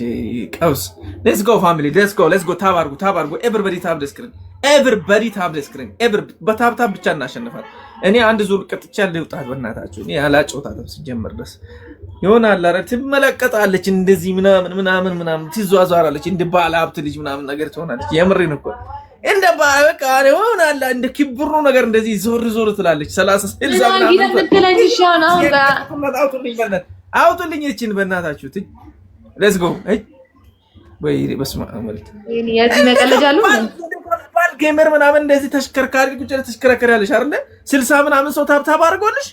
ቀውስ። ሌትስ ጎ ፋሚሊ ሌትስ ጎ ታብ አድርጉ ኤቨሪባዲ ታብ ደስክሪን ኤቨሪባዲ ታፕ ስክሪን ኤቨር በታፕታፕ ብቻ እናሸንፋለን። እኔ አንድ ዙር ቅጥቻ ልውጣት በእናታችሁ እኔ ያላጨውታተም ሲጀምር ድረስ ይሆናል አረ ትመለከታለች እንደዚህ ምናምን ትዟዟራለች እንደ ባለ ሀብት ልጅ ምናምን ነገር ትሆናለች። የምሬን እኮ እንደ በቃ ይሆናል እንደ ክብሩ ነገር እንደዚህ ዞር ትላለች። 30 60 ምናምን አውጡልኝ እቺን በእናታችሁ ሌትስ ጎ ወይ በስማ አመልት እኔ ያዚ መቀለጃሉ ባል ጌመር ምናምን እንደዚህ ተሽከርካሪ ቁጭ ተሽከረከራለሽ አይደል 60 ምናምን ሰው ታብታብ አድርጎልሽ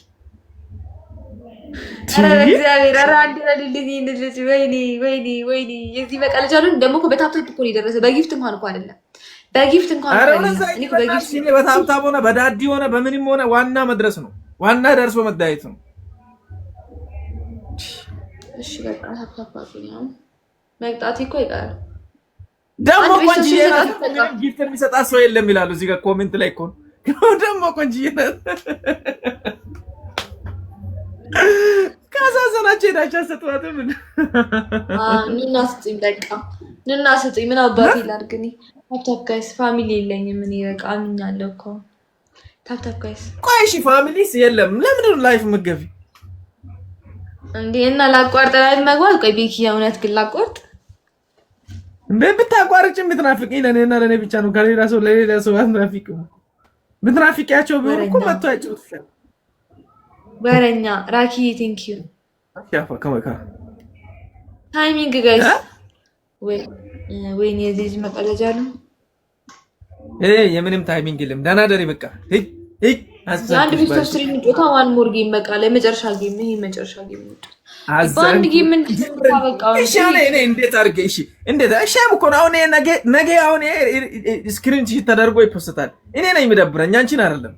አረ እግዚአብሔር አረ አንድ ለልልኝ እንደዚህ ወይኔ የዚህ መቀለጃሉ ደግሞ እኮ በታብታብ እኮ ይደረሰ በጊፍት እንኳን እኮ አይደለም በጊፍት እንኳን እኔ እኮ በጊፍት በታብታብ ሆነ በዳዲ ሆነ በምንም ሆነ ዋና መድረስ ነው ዋና ደርሶ መዳየት ነው። እሺ በቃ ታብታብ ነው መቅጣት እኮ ይቀር ደሞ ቆንጂዬ ምንም ጊፍት የሚሰጣ ሰው የለም ይላሉ እዚህ ጋር ኮሜንት ላይ እኮ ደሞ ቆንጂዬ ካዛዘናቸው ሄዳችሁ ሰጥቷትም ንናስጥኝ በቃ ንናስጥኝ ምን አባቴ ላድርግ እኔ ታፕታፕ ጋይስ ፋሚሊ የለኝም እኔ በቃ አምኛለሁ እኮ ታፕታፕ ጋይስ ቆይ እሺ ፋሚሊስ የለም ለምን ነው ላይፍ መገቢ እንዴ እና ላቋርጥ ላይ መግባት ቆይ ቤኪ እውነት ግን ላቋርጥ እንዴ ብታቋርጭም ብትናፍቀኝ ለኔና ለኔ ብቻ ነው ከሌላ ሰው ለሌላ ሰው አትናፍቅም ብትናፍቂያቸው ቢሆን እኮ መጥቷቸው ትፈል ወረኛ ራኪ ቴንክ ዩ አፋ ከመካ ታይሚንግ ጋይስ ወይኔ የዚህ መቀለጃሉ የምንም ታይሚንግ የለም ደህና ደሪ በቃ አንድ ቢስቶ ስትሪም ጮታ ዋን ሞር ጌም በቃ ለመጨረሻ ጌም ይሄ መጨረሻ ጌም ነው ባንድ ጌም ምን ተባቃው እሺ እኔ እንዴት አድርጌ እሺ እንዴት እሺም እኮ ነው አሁን ነገ አሁን ስክሪን ሺት ተደርጎ ይፖስታል እኔ ነኝ የሚደብረኝ አንቺን አይደለም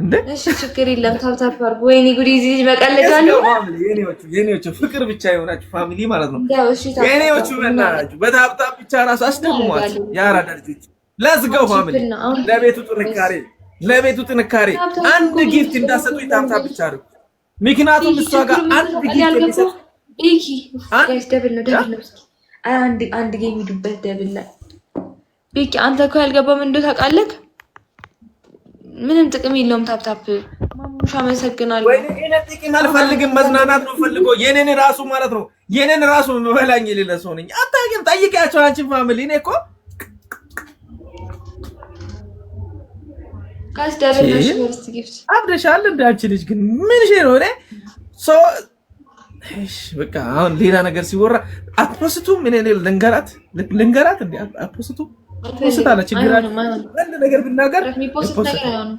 እንዴ እሺ ችግር የለም ታፕታፕ አድርጉ ወይኔ ጉዲ እዚህ መቀለጃሉ የኔዎቹ ፍቅር ብቻ የሆናችሁ ፋሚሊ ማለት ነው የኔዎቹ በእናታችሁ በታፕታፕ ብቻ ራሱ አስደምሟት ያራዳ ልጆች ለዝጋው ፋሚሊ ለቤቱ ጥንካሬ አንድ ጊፍት እንዳሰጡኝ ታፕታፕ ብቻ አድርጉ ምክንያቱም እሷ ጋር አንድ ጊፍት የሚሰጥ ቤኪ ጋይስ ደብል ነው አንድ ጌም ይዱበት ደብል ላይ ቤኪ አንተ እኮ ያልገባም እንደው ታውቃለህ ምንም ጥቅም የለውም ታፕታፕ ማሙሻ መሰግናለሁ ወይ እኔ ጥቅም አልፈልግም መዝናናት ነው ፈልጎ የኔን ራሱ ማለት ነው የኔን ራሱ መበላኝ ሌላ ሰው ነኝ አታውቂም ጠይቂያቸው አንቺ ፋሚሊ እኔ እኮ ጋይስ ደብል ነው ፈርስት ጊፍት አብደሻል እንዳንቺ ልጅ ግን ምን ሽ ነው እኔ ሶ እሺ በቃ አሁን ሌላ ነገር ሲወራ አትፖስቱም እኔ ልንገራት እንዴ አትፖስቱም ፖስት አለ ችግር አለ አንድ ነገር ብናገር ፖስት ነገር አይሆንም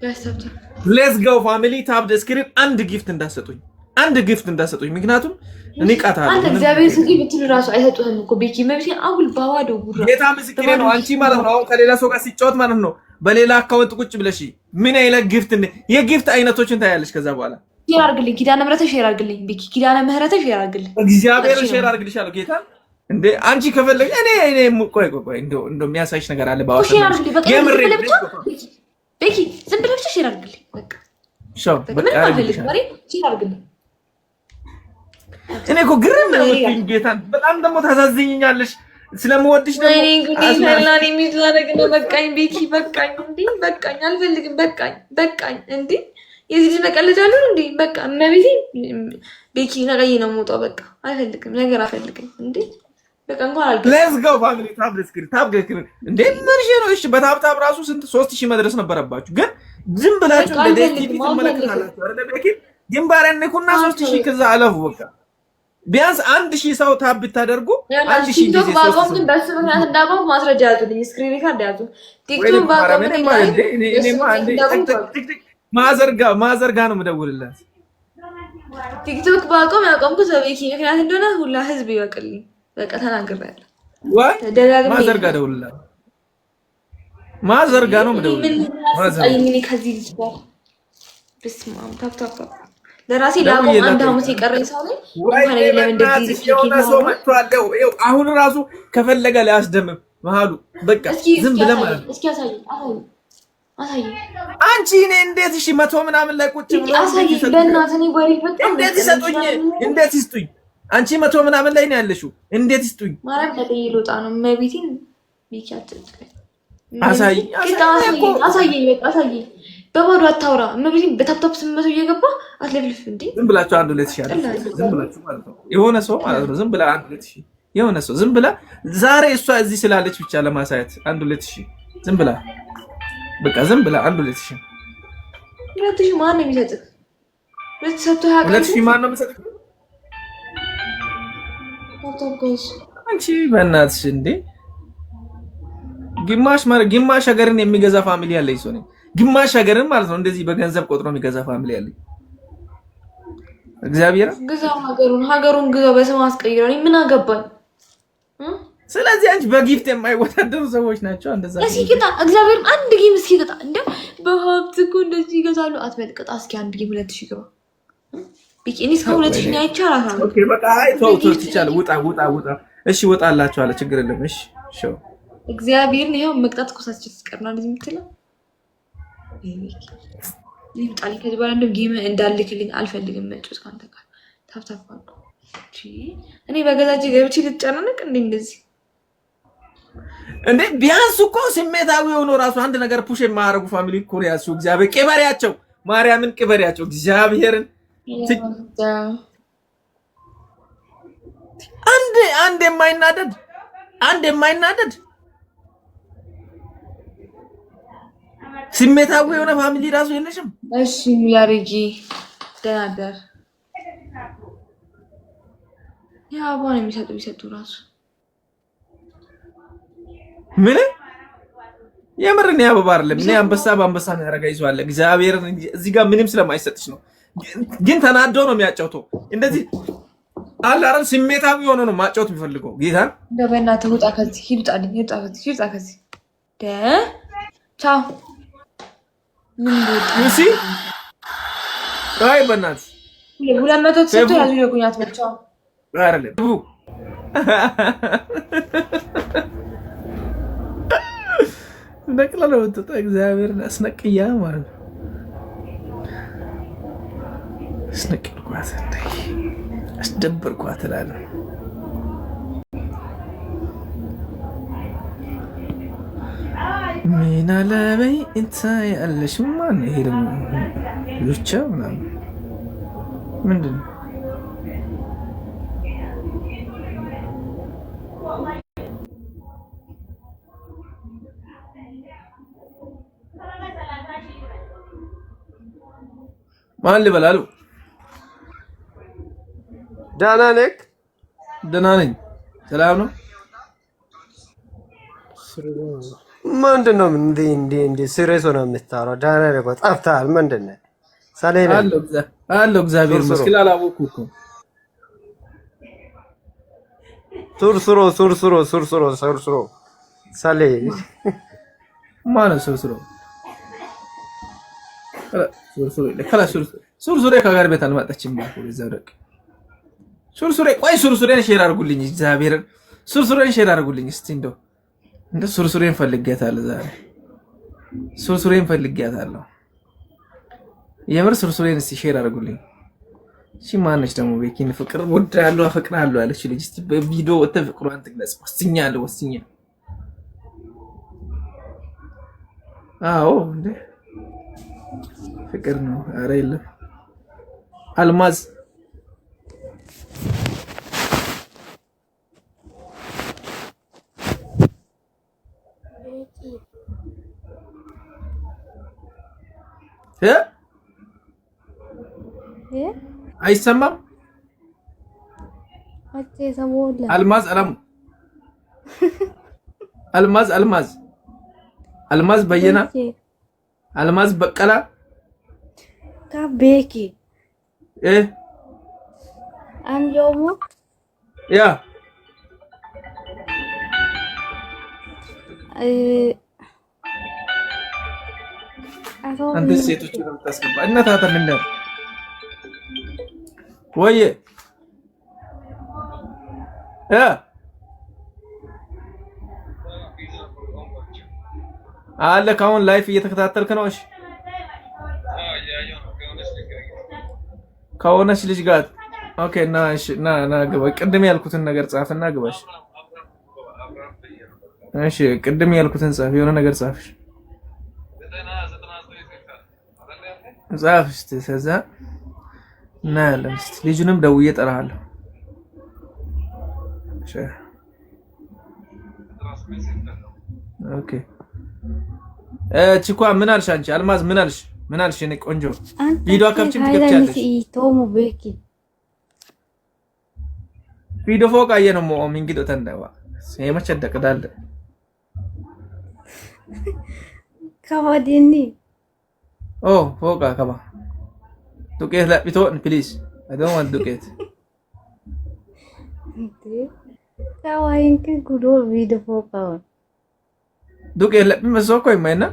ጋስታፕ ሌትስ ጎ ፋሚሊ ታፕ ዘ ስክሪን አንድ ጊፍት እንዳሰጡኝ ምክንያቱም እኔ ቃታለሁ አንተ እግዚአብሔር ስጪ ብትሉ ራሱ አይሰጡህም እኮ ቤኪ መብሲ አሁን ባዋዶ ጉራ ጌታ ምስክሬ ነው አንቺ ማለት ነው አሁን ከሌላ ሰው ጋር ሲጫወት ማለት ነው በሌላ አካውንት ቁጭ ብለሽ ምን አይነት ጊፍት የጊፍት አይነቶችን ታያለሽ ከዛ በኋላ ሼር አድርግልኝ ኪዳነ ምህረት ሼር አድርግልኝ ቤኪ ኪዳነ ምህረት ሼር አድርግልኝ እግዚአብሔር ሼር አድርግልሻለሁ ጌታ እንዴ አንቺ ከፈለገ እኔ ቆይ እንደው የሚያሳይሽ ነገር አለ ባዋሽ የምሬ ቤኪ ዝም ብለሽ ሼር አድርግልኝ በቃ ሻው በቃ አድርግልኝ ሼር አድርግልኝ እኔ እኮ ግርም ነው ጌታን በጣም ደግሞ ታሳዝኝኛለሽ ስለምወድሽ ደግሞ እኔ እንግዲህ ሰላኔ የሚዛረግ ነው በቃኝ ቤኪ በቃኝ እንዴ በቃኝ አልፈልግም በቃኝ እንዴ የዚህ ልጅ መቀለጃሉ እንዴ በቃ መቤቴ ቤኪ ነገይ ነው የምወጣው በቃ አልፈልግም ነገር አልፈልግም እንዴ በቃ እንኳን አልገ ሌትስ ጎ ፋሚሊ ታፕ ስክሪን እንዴ ምን ነው እሺ በታፕታፕ ራሱ ስንት 3000 መድረስ ነበረባችሁ ግን ዝም ብላችሁ እንደ ዴቲቪ ተመለከታላችሁ አይደል ቤኪ ግንባረንኩና 3000 ከዛ አለፉ በቃ ቢያንስ 1000 ሰው ታብ ብታደርጉ 1000 ጊዜ ባቆም ግን በሱ ምክንያት እንዳቆም ማስረጃ ያዙልኝ ስክሪን ሪካርድ ያዙ ቲክቶክ ባቆም ማዘርጋ ነው የምደውልላት ቲክቶክ ባቆም ያቆምኩት በቤኪ ምክንያት እንደሆነ ሁላ ህዝብ ይወቅልኝ በቃ ተናግሬያለሁ ወይ ማዘርጋ ደውልላት ማዘርጋ ነው የምደውልላት ምን ከዚህ ልጅ ጋር በስማም ታፕታፕ ለራሴ ላቆም አንድ ሐሙስ የቀረኝ ሰው ነው እንኳን ለምን እንደዚህ ነው አሁን ራሱ ከፈለገ ሊያስደምም መሃሉ በቃ ዝም ብለህ ማለት እስኪ አሳይ አንቺ እኔ እንዴት እሺ 100 ምናምን ላይ ቁጭ ብሎ አሳይ በእናትህ ነው ወሬ በጣም እንዴት ይስጡኝ አንቺ 100 ምናምን ላይ ነው ያለሽው እንዴት ይስጡኝ ማረም ለጠይሎጣ ነው መቤቴን ቤኪ አትጨቅጭቀኝ። አሳይ በባዶ አታውራ። እመቤቴን በታፕታፕ 800 እየገባ አትለፍልፍ እንዴ። ዝም ብላችሁ 1 2 ሺህ ዝም ብላችሁ ማለት ነው። የሆነ ሰው ማለት ነው ዝም ብላ 1 2 ሺህ የሆነ ሰው ዝም ብላ ዛሬ እሷ እዚህ ስላለች ብቻ ለማሳየት 1 2 ሺህ ዝም ብላ በቃ ዝም ብላ 1 2 ሺህ 2 ሺህ ማን ነው የሚሰጥህ? 2 ሺህ ማን ነው የሚሰጥህ? አንቺ በእናትሽ እንዴ ግማሽ ሀገርን የሚገዛ ፋሚሊ ያለኝ ሰው ነኝ። ግማሽ ሀገርን ማለት ነው እንደዚህ በገንዘብ ቆጥሮ የሚገዛ ፋሚሊ ያለኝ። እግዚአብሔር ግዛው ሀገሩን ግዛው በስም አስቀይረው ምን አገባኝ። ስለዚህ አንቺ በጊፍት የማይወዳደሩ ሰዎች ናቸው። እንደዛ እስኪ ቅጣ እግዚአብሔር አንድ ጌም እስኪ ቅጣ። እንደ በሀብት እኮ እንደዚህ ይገዛሉ። አትበልቅጣ እስኪ አንድ ጌም 2000 ግባ ቢቂኒ እስከ 2000 ነው አይቻላል። ኦኬ በቃ አይ ተው ይቻላል። ውጣ እሺ ወጣላችኋለሁ ችግር የለም። እሺ ሾው እግዚአብሔር ነው መቅጣት ኮሳችሁ ተስቀርና እንደዚህ የምትለው ይምጣልኝ። ከዚህ በኋላ እንደው ጌም እንዳልክልኝ አልፈልግም። መጮት ካንተ ጋር ታፍታፋ እኔ በገዛጅ ገብቼ ልትጨናነቅ እንደዚህ እንዴ ቢያንስ እኮ ስሜታዊ ሆኖ ራሱ አንድ ነገር ፑሽ የማያደርጉ ፋሚሊ እኮ ነው ያሱ። እግዚአብሔር ቅበሪያቸው፣ ማርያምን ቅበሪያቸው። እግዚአብሔርን አንድ የማይናደድ ስሜታዊ የሆነ ፋሚሊ ራሱ የለሽም። እሺ ሚላርጂ ደናደር ያ ባን የሚሰጡ ራሱ ምን የምርን ያበባ አይደለም። እኔ አንበሳ በአንበሳ ነው ያረጋ ይዟል። እግዚአብሔርን እዚህ ጋር ምንም ስለማይሰጥሽ ነው። ግን ተናዶ ነው የሚያጫውተው። እንደዚህ አለ አይደል ስሜታዊ ሆኖ ነው ማጫወት የሚፈልገው። ጌታን በእናትህ ውጣ ከዚህ ሂዱጣልኝ። ሂዱጣ ከዚህ ቻው እሺ አይ በእናትህ 200 ተሰጥቶ ያዙ ይጉኛት መቻው አይደለም ነቅላ ነው ወጣ። እግዚአብሔርን አስነቅያ ማለት ነው። አስነቅልኳት አስደብርኳት እላለሁ። ምን አለበይ እንታ ያለሽ ማን ይሄ ደግሞ ብቻ ምናምን ምንድን ነው? ማን ልበላሉ? ደህና ነህ? ደህና ነኝ። ሰላም ነው? ምንድን ነው እንደ ሲሪየስ ሆነህ የምታወራው? ደህና ነህ እኮ ጠፍተሃል። ምንድን ነው ሰሌና? አለሁ እግዚአብሔር ይመስገን። አላወኩህ እኮ ሱርሱሮ ሰሌ ማነው ሱርሱሮ? ሱርሱሬ ከጋር ቤት አልመጣችም ማለት ነው። ዘውደቅ ሱርሱሬን ሼር አድርጉልኝ። እግዚአብሔርን ሱርሱሬን ሼር አድርጉልኝ እስቲ። እንደ ሱርሱሬን ፈልጊያታለሁ ዛሬ ሱርሱሬን ፈልጊያታለሁ። የምር ሱርሱሬን እስቲ ሼር አድርጉልኝ። እሺ ማነች ደግሞ ቤኪን ፍቅር ወዳለሁ አፈቅራለሁ አለች ልጅ። እስቲ በቪዲዮ ወጥተ ፍቅሯን ትግለጽ። ወስኛለሁ። አዎ እንዴ ፍቅር ነው። ኧረ የለም አልማዝ አይሰማም። አልማዝ በየና አልማዝ በቀላ ቤኪ አንጆሞ ያ አንተ ሴቶች ነው የምታስገባ እና ታታ ምን ነው ወይ አለ ካሁን ላይፍ እየተከታተልክ ነው? እሺ ከሆነች ልጅ ጋር ኦኬ። ና ግባ። ቅድም ያልኩትን ነገር ጻፍና ግባሽ። እሺ ቅድም ያልኩትን ጻፍ፣ የሆነ ነገር ጻፍሽ ጻፍ እስቲ። ከዛ እናያለን። እስቲ ልጁንም ደውዬ እጠራለሁ። እሺ ኦኬ። ቺኳ ምን አልሽ አንቺ? አልማዝ ምን አልሽ? ምን አልሽ? እኔ ቆንጆ ቪዲዮ አከብችም ትከፍቻለሽ። ቶሙ ቤኪ ቪዲዮ ፎቅ አየነው ሞ ሚንጊዶ ተንደዋ የመቸ ደቅዳለ ከወዲኒ ኦ ፎቃ ከባ ዱቄት ለቢቶን ፕሊዝ አይ ዶንት ዋንት ዱቄት ከዋይንክ ጉዶ ቪዲዮ ፎቃውን ዱቄት ለቢመሶ ኮ ይማይና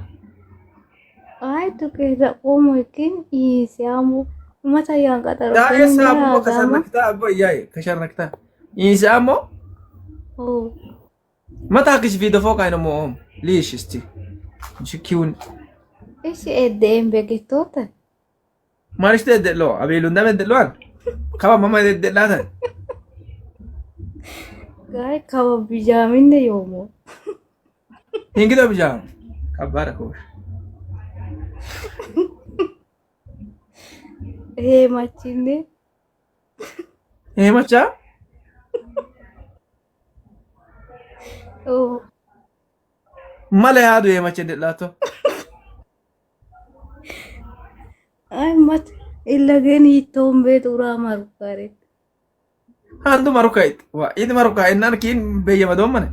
አይ ዱቄት ለቆሞ ግን ይሲያሙ መታያን ቀጠሮ ዳይሳቡ ከሸርነክታ አቦ ያይ ከሸርነክታ ይሳሞ መታክሽ ቪዲዮ ፎቅ አይነሞ ሊሽ እስቲ ቺኪውን እሺ ኤደም በጌቶተ ማሪሽ ተደሎ አቤሉ እንደመደሎን ከባ ማማ ተደላተ ጋይ ከባ ቢጃሚን የሞ እንግዲህ ቢጃም ከባረኮ ይሄ ማቺኔ ይሄ ማቻ ኦ ማለያዱ ይሄ ማቼ ደላቶ አይ ማት ኢለገን ይቶም ቤት ኡራ ማሩካሬ አንዱ ማሩካይት ዋ ኢድ ማሩካይ እናን ኪን በየመዶም ማነ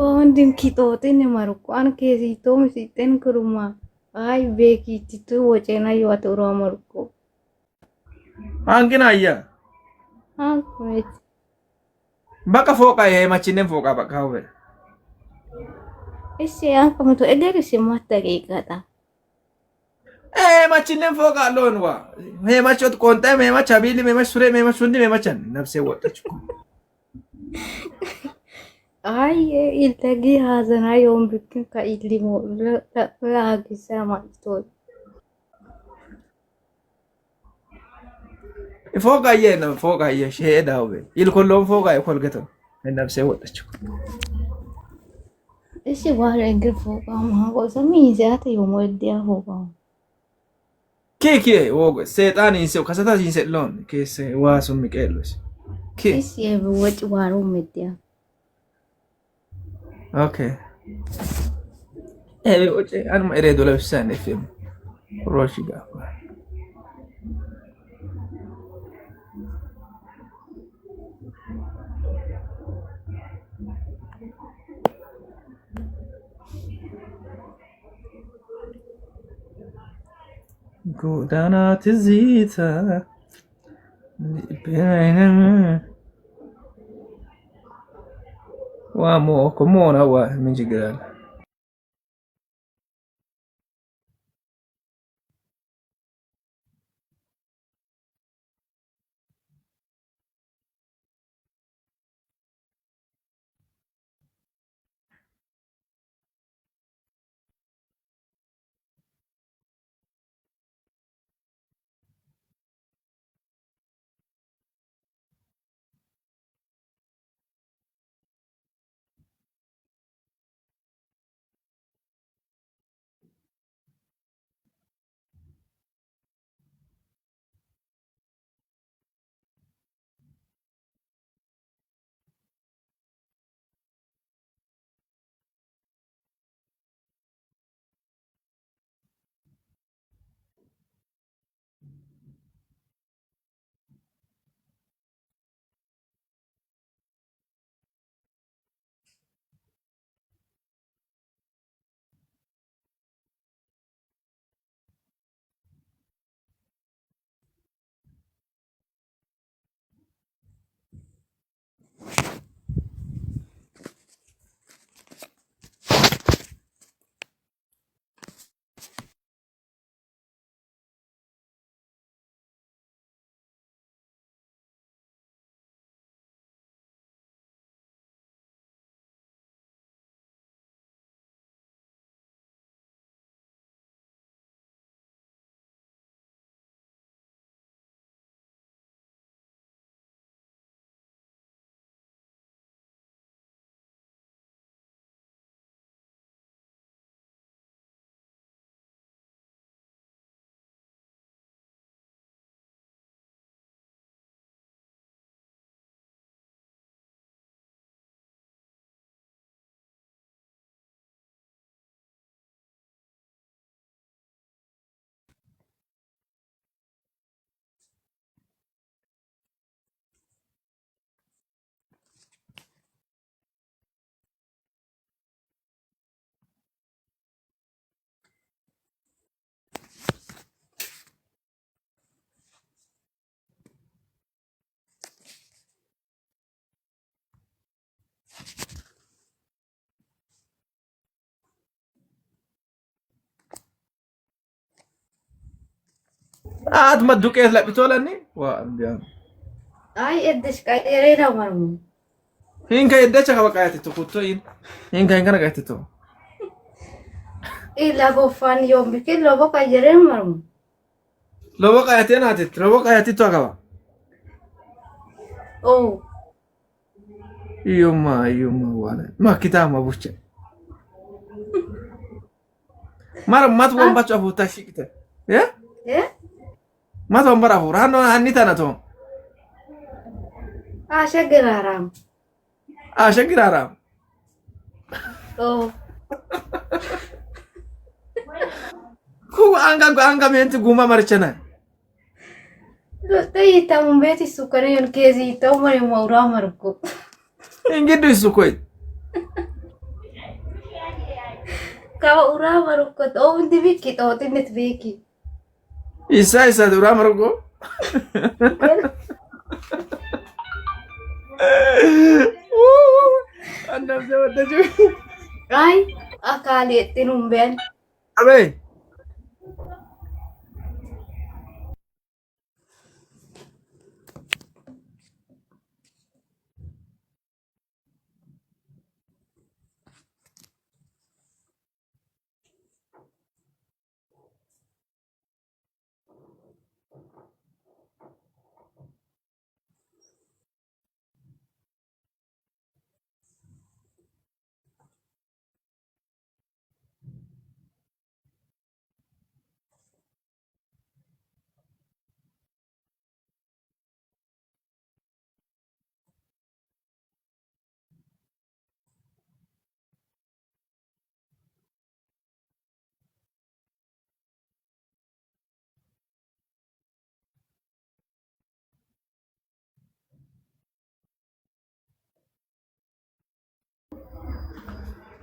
ኦንዲን ኪቶቴን ማሩኮ አን ኬዚ ቶም ሲቴን ኩሩማ አይ ቤኪ ቲቱ ወጨና ይዋት ኡራ ማሩኮ አንግና አያ አንኩት በቃ ፎቃ ይሄ ማቺነን ፎቃ በቃ ሆበ እሺ አንከመቶ እገርሽ ማተቂቃታ ማቺነን ፎቃ አለውን ዋ ይሄ ማቾት ቆንጣ ይሄ ማቻ ቢሊ ይሄ ማች ሱሬ ይሄ ማች ወንድ ይሄ ማቻን ነፍሴ ወጣች እኮ አይ ኢልተጊ ሀዘና የውን ብክን ከኢሊሞ ለአጊሳ ማጥቶይ ፎቃ ነው ፎቃ ሸሄዳው ይልኮሎም ፎቃ ይኮልገተ ነፍሴ ወጣች እሺ ዋለ እንግር ፎቃ ማቆ ሰሚ ይዛት የሞዲያ ፎቃ ኬኬ ወጎ ሰይጣን ይንሰው ከሰታ ይንሰሎን ከሰ ዋሱ ሚቀሎስ ኬ እሺ የወጭ ዋሮ መዲያ ኦኬ ወጭ አንማ ኢሬዶ ለብሳን ኤፍኤም ሮሺጋ ጎዳና ትዝታ ዋሞ ኮሞና ዋ ምን ችግር አለ? አት መዱቄት ለብቶለኒ ወአንቢያ አይ እድሽ ቀይሬና ማርሙ ሂንከ እደቸ ከበቃያቲቱ ኩቶይን ሂንከ ሂንከ ነቀቲቱ ኢላ ጎፋን ዮም ቢከል ሎቦ ቀይሬ ማርሙ ሎቦ ቀያቴና አቲት ሎቦ ቀያቲቱ አከባ ኦ ይዩማ ዋለ ማኪታ ማቡቸ ማር ማት ወንባቻ ፉታ ሽቅተ ማት ወንበራ ፉራ ነው አንita ናቶ አሸግራራም ኦ ኩ አንጋ ሜንት ጉማ ማርቸና ለጠይ ታሙን ቤት ሱከሬን ከዚ ተውመሪ ማውራ ማርኮ እንግዲህ እሱ ኮይ ካውራ ማርኮ ተው እንት ቢኪ ተውትነት ቢኪ ኢሳ ዱራ ማርኮ አንዳም ዘወደጁ አይ አካል የጥኑም በን አበይ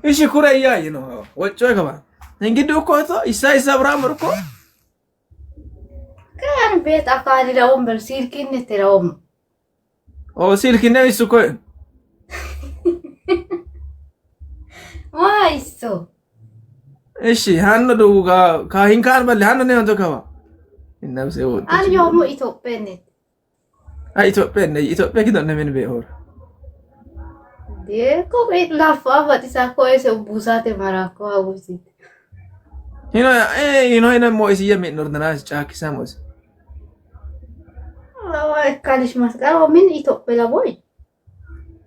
እሺ ኩረያ ይኖ ወጮ ከባ እንግዲህ እኮ ኢሳ ብራም እኮ kan bet akali lawom bel silkin neterawom ኦ ሲልኪነ እሱ እኮ ዋይሶ እሺ ሃነ ዱጋ ካሂን ካን በል ሃነ ነው ተከባ እናብሴ ወጥ አልዮሙ ኢትዮጵያነት ኢትዮጵያ ኪዶ ነምን በሆር Deko bet lafa batisa ko ese busate marako abusit. ina mo isi yemi nordana chaki samos. Lawa kalish masgar o min Ethiopia la boy.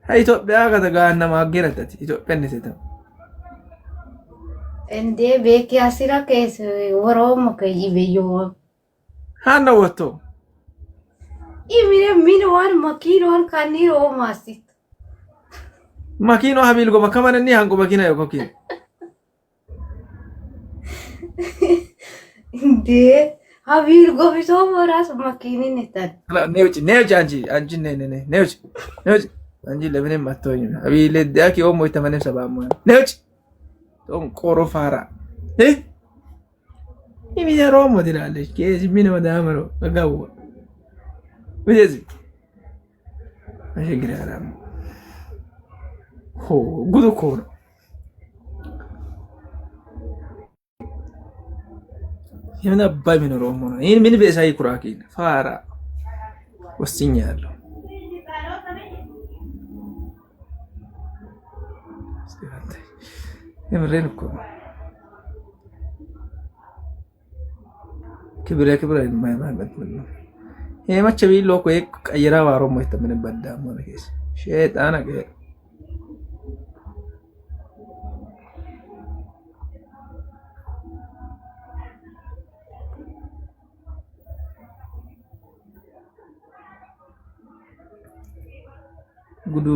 Ethiopia ga daga na mageratati Ethiopia neseta. Ende beki asira kes worom ke ibeyo. Hanno wotto. Imire min wan makino wan kanni o masit. Makino habil go makamana ni hango makina yo koki. Inde habil go biso moras makini netan. La neuchi anji neuchi anji lebene matoy habil daki o moy tamane sabamo neuchi ton koro fara imi ya romo dirale che mino madamaro agawo vedesi ma grara ho gudu kono yana bai mino romo in min be sai kuraki fara wasinyalo يمرين كم كبر ما بتمنى هي ما تبي لو كويك أيرا وارو ما يتمنى بدأ ما نكيس شيء أنا كه ጉዱ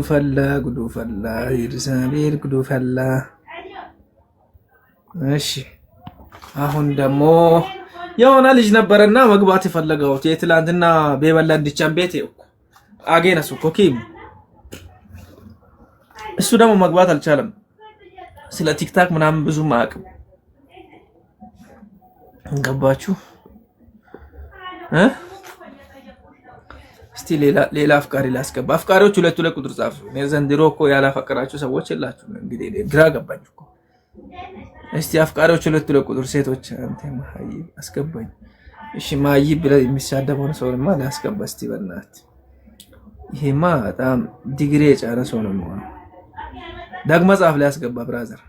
ፈላ ይርሳቤል ጉዱ ፈላ እሺ አሁን ደግሞ የሆነ ልጅ ነበርና መግባት የፈለገው የትላንትና በበላ እንድቻን ቤት እኮ አገነሱ ኮኪም እሱ ደግሞ መግባት አልቻለም ስለ ቲክታክ ምናምን ብዙ ማቅም እንገባችሁ እስቲ ሌላ አፍቃሪ ላስገባ አፍቃሪዎች ሁለት ቁጥር ጻፉ ዘንድሮ እኮ ያላፈቀራችሁ ሰዎች የላችሁ እንግዲህ ግራ ገባኝ እኮ እስቲ አፍቃሪዎች ሁለት ቁጥር ሴቶች አንተ ማይ አስገባኝ እሺ ማይ ብለ የሚሳደበውን ሰውማ ላስገባ እስቲ በእናት ይሄማ በጣም ዲግሪ የጫነ ሰው ነው የሚሆነው ዳግ መጽሐፍ ላይ ያስገባ ብራዘር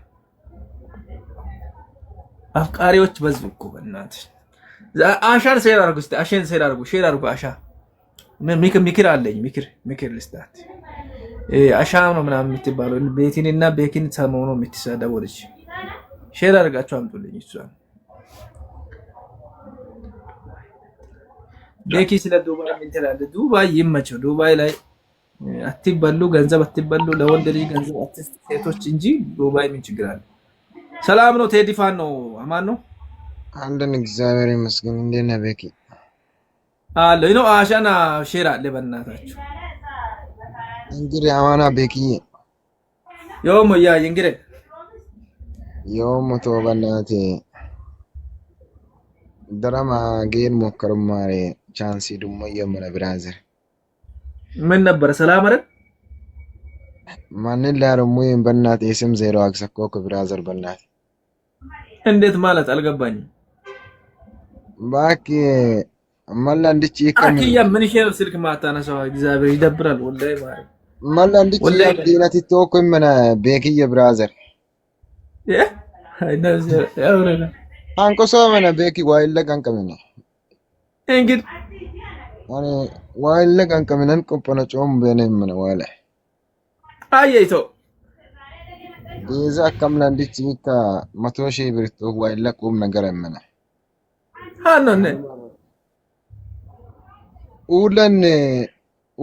አፍቃሪዎች በዙ እኮ በእናት አሻን ሼር አድርጉ እስቲ አሸን ሼር አድርጉ አሻ ምክር አለኝ ምክር ልስጣት አሻ ነው ምናምን የምትባለው ቤቲንና ቤኪን ሰሞኑ የምትሳደበው ልጅ ሼር አድርጋችሁ አምጡልኝ እሷን ቤኪ ስለ ዱባይ ምን ትላለህ ዱባይ ይመቸው ዱባይ ላይ አትበሉ ገንዘብ አትበሉ ለወንድ ልጅ ገንዘብ አትስጥ ሴቶች እንጂ ዱባይ ምን ችግር አለ ሰላም ነው ቴዲ ፋን ነው አማን ነው አንደን እግዚአብሔር ይመስገን እንዴት ነህ ቤኪ አለ ነው አሻና ሼር አለ በእናታችሁ እንግዲህ አማና ቤኪ ዮሞ ያ እንግዲህ ዮሞ ተወበናቴ ድራማ ጌን ሞከርማሬ ቻንስ ደሞ የመነ ብራዘር ምን ነበር ሰላም አይደል ማን ላረሙ በእናቴ ስም ዜሮ አክሰኮ ብራዘር በእናቴ እንዴት ማለት አልገባኝም ባክ ማላ እንድጭ ይከም አኪያ ምን ሼር ስልክ ማታነሳው እግዚአብሔር ይደብራል ወላሂ ማለት ማላ እንድጭ ዲናቲ ቶኮ ምን ቤኪየ ብራዘር አይነዘ ያውረና አንቆ ሰመነ ቤኪ ዋይለ ቀንቀመነ እንግዲህ አኔ ዋይለ ቀንቀመነን ቆපነ ጮም በነም ነው ዋለ አየይቶ ዲዛ ከምላ እንድጭ ይካ 100,000 ብር ቶ ዋይለ ቆም ነገር አመነ አነነ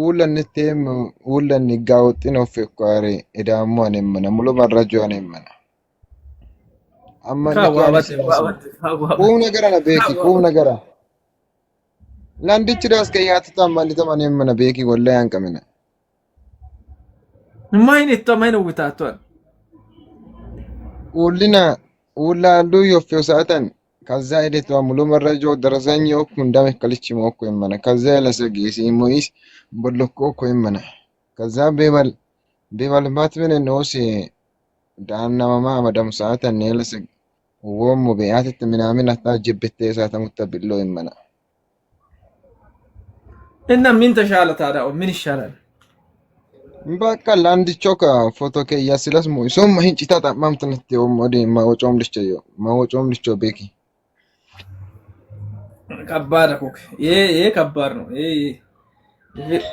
ulan tem ulan ni gawti no fekware edamu anemana mulo barrajo anemana amma kum nagara na beki kum nagara landichi das kayat tamani anemana beki golle yankamena mayne tamane witaton ulandu yofyo saatan ከዛ ሄደት ሙሉ መረጃው ደረሰኛው ኩንዳም ከልች ሞኮ የመነ ከዛ ለሰጊሲ ሞይስ በለኮ ኮይመነ ከዛ ቤባል ማትበነ ነውስ ዳና ማማ መደም ሰዓት ነለሰ ወሞ በያት ምናምን አታጅብተ ሰዓት ብሎ የመነ እና ምን ተሻለ ታዲያ ምን ይሻላል በቃ ላንድ ቾካ ፎቶ ከያስለስ ሞይ ሶም ህንጭታ ታማምትነት ወደ ማወጮም ልቸው ቤኪ ከባድ ነው ይሄ ከባድ ነው ይሄ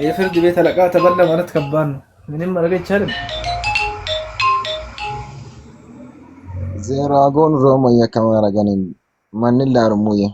የፍርድ ቤት አለቃ ተበላ ማለት ከባድ ነው ምንም ማድረግ አይቻልም ዜሮ አጎን ሮማ የካማራ ጋር ማን ላርሙየ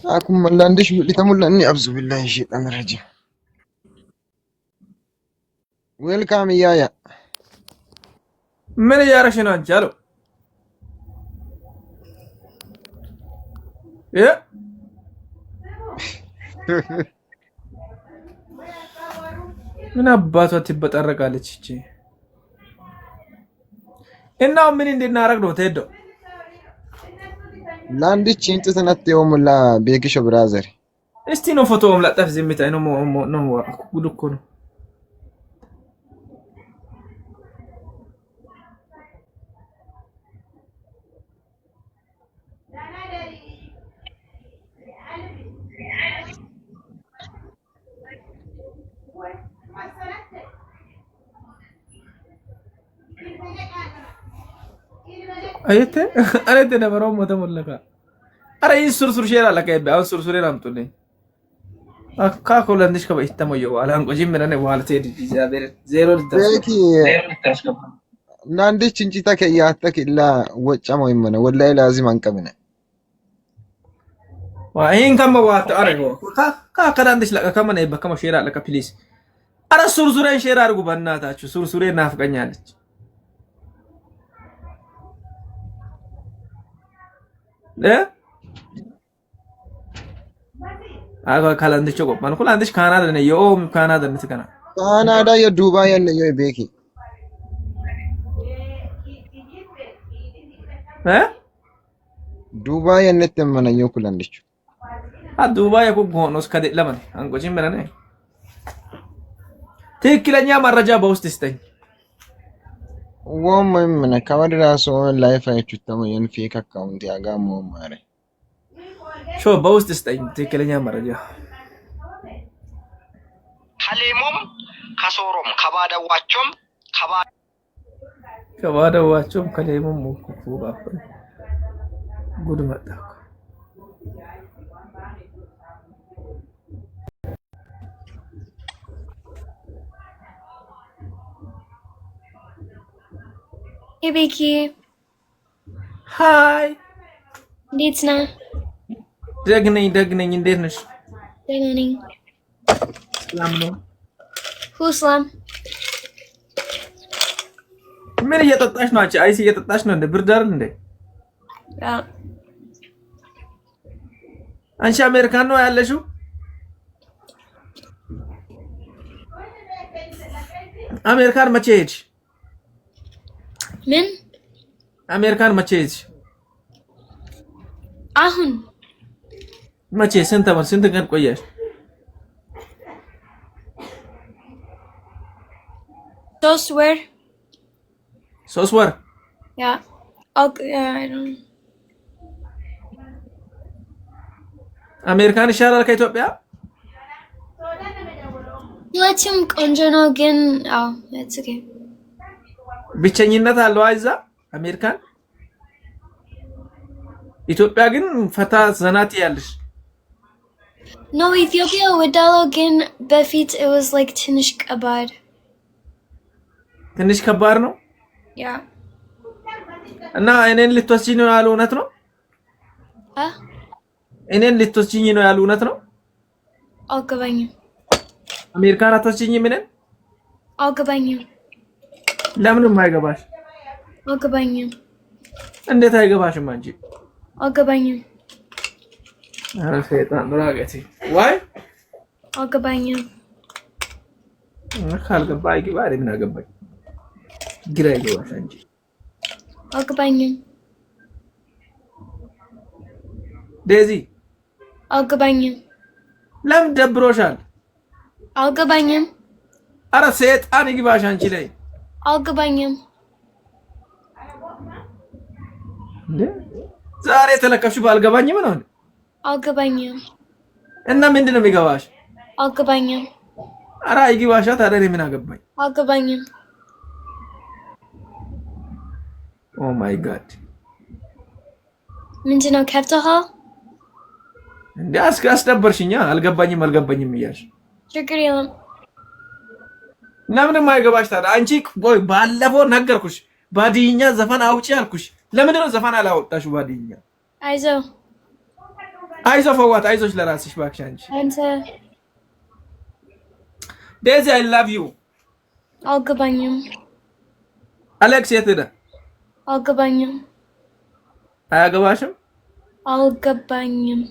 አኩም መላንድሽ ሊተሙላኒ አብዙ ቢላሂ ሸይጣን ረጂም ዌልካም ያያ ምን ያረሽ ነው አንቺ አለው ምን አባቷ ትበጠረቃለች እቺ እና ምን እንድናረግ ነው ተሄዶ ላንድች እንጥተነት የውምላ ቤኪሾ ብራዘር እስቲ ነው ፎቶውም ለጠፍ ዝምታይ ነው ነው ጉድ እኮ ነው ayete arete na baro mo tamullaka ara in sursur shera la kaybe an sursure namtulni akka ko landish ka ittamayo alan ko jimmena ne walate di jaber zero tasgaba nandi cinchita ke yatta killa wachamo imana wallahi lazim ankamina wa in kama wat arego ka kadandish la kama ne bakama shera la ka please ara sursure shera argu bannatachu sursure nafqanyalech Aga kalandicho qophan kulandish Canada ne yo Canada ne tikana Canada yo Dubai ne yo beki Dubai ne temana yo kulandicho Dubai ko gonos kade laman ango jimbana ትክክለኛ መረጃ በውስጥ ይስጠኝ ወመም ምን ካወድራ ሶ ላይፍ አይቹተም የንፌክ አካውንት ያጋሞ ማረ ሾ በውስጥ ይስጠኝ ትክክለኛ መረጃ ከሌሞም ከሶሮም ከባዳዋቸውም ከሌሞም ሞኩ ባፈ ጉድ መጣ Hey Becky. Hi. እንዴት ነህ? ደግነኝ እንዴት ነሽ? ደህና ነኝ። ሰላም ነው? ሰላም። ምን እየጠጣሽ ነው? አይስ እየጠጣሽ ነው? እንደ ብርድ አይደል እንዴ? አንቺ አሜሪካን ነው ያለሽው? አሜሪካን መቼ ሄድሽ? ምን አሜሪካን መቼ ሄድሽ? አሁን መቼ ስንት ቀን ቆያሽ? 3 ወር 3 ወር ያ I don't አሜሪካን ይሻላል ከኢትዮጵያ? ሁለቱም ቆንጆ ነው ግን it's okay ብቸኝነት አለው አይዛ አሜሪካን ኢትዮጵያ ግን ፈታ ዘናት ያለሽ No Ethiopia ወዳለው ግን በፊት it was like ትንሽ ከባድ ነው ያ እና እኔን ልትወስጂኝ ነው ያለው እውነት ነው እኔን ልትወስጂኝ ነው ያለው እውነት ነው አልገባኝም አሜሪካን አትወስጂኝም እኔን አልገባኝም ለምን የማይገባሽ አልገባኝም እንዴት አይገባሽም አንቺ አልገባኝም አረ ሰይጣን ራገቲ ዋይ አልገባኝም ካልገባኝ ግባ ምን አገባኝ ግራ ይገባሽ አንቺ አልገባኝም ዴዚ አልገባኝም ለምን ደብሮሻል አልገባኝም አረ ሰይጣን ይግባሽ አንቺ ላይ አልገባኝም ዛሬ ተለከፍሽ ባልገባኝም ነው አልገባኝም እና ምንድነው የሚገባሽ አልገባኝም አረ ይግባሻ ታዲያ ምን አገባኝ አልገባኝም ኦ ማይ ጋድ ምንድነው ከብተሃል እንዴ አስደበርሽኛ አልገባኝም እያልሽ ችግር የለም ለምን የማይገባሽ ታዲያ አንቺ ቆይ ባለፈው ነገርኩሽ ባዲኛ ዘፈን አውጪ አልኩሽ ለምን ነው ዘፈን አላወጣሽው ባዲኛ አይዞ ፈዋት አይዞሽ ለራስሽ ባክሽ አንቺ አንተ ዴዚ አይ ላቭ ዩ አልገባኝም አሌክስ የት ሄደ አልገባኝም አያገባሽም አልገባኝም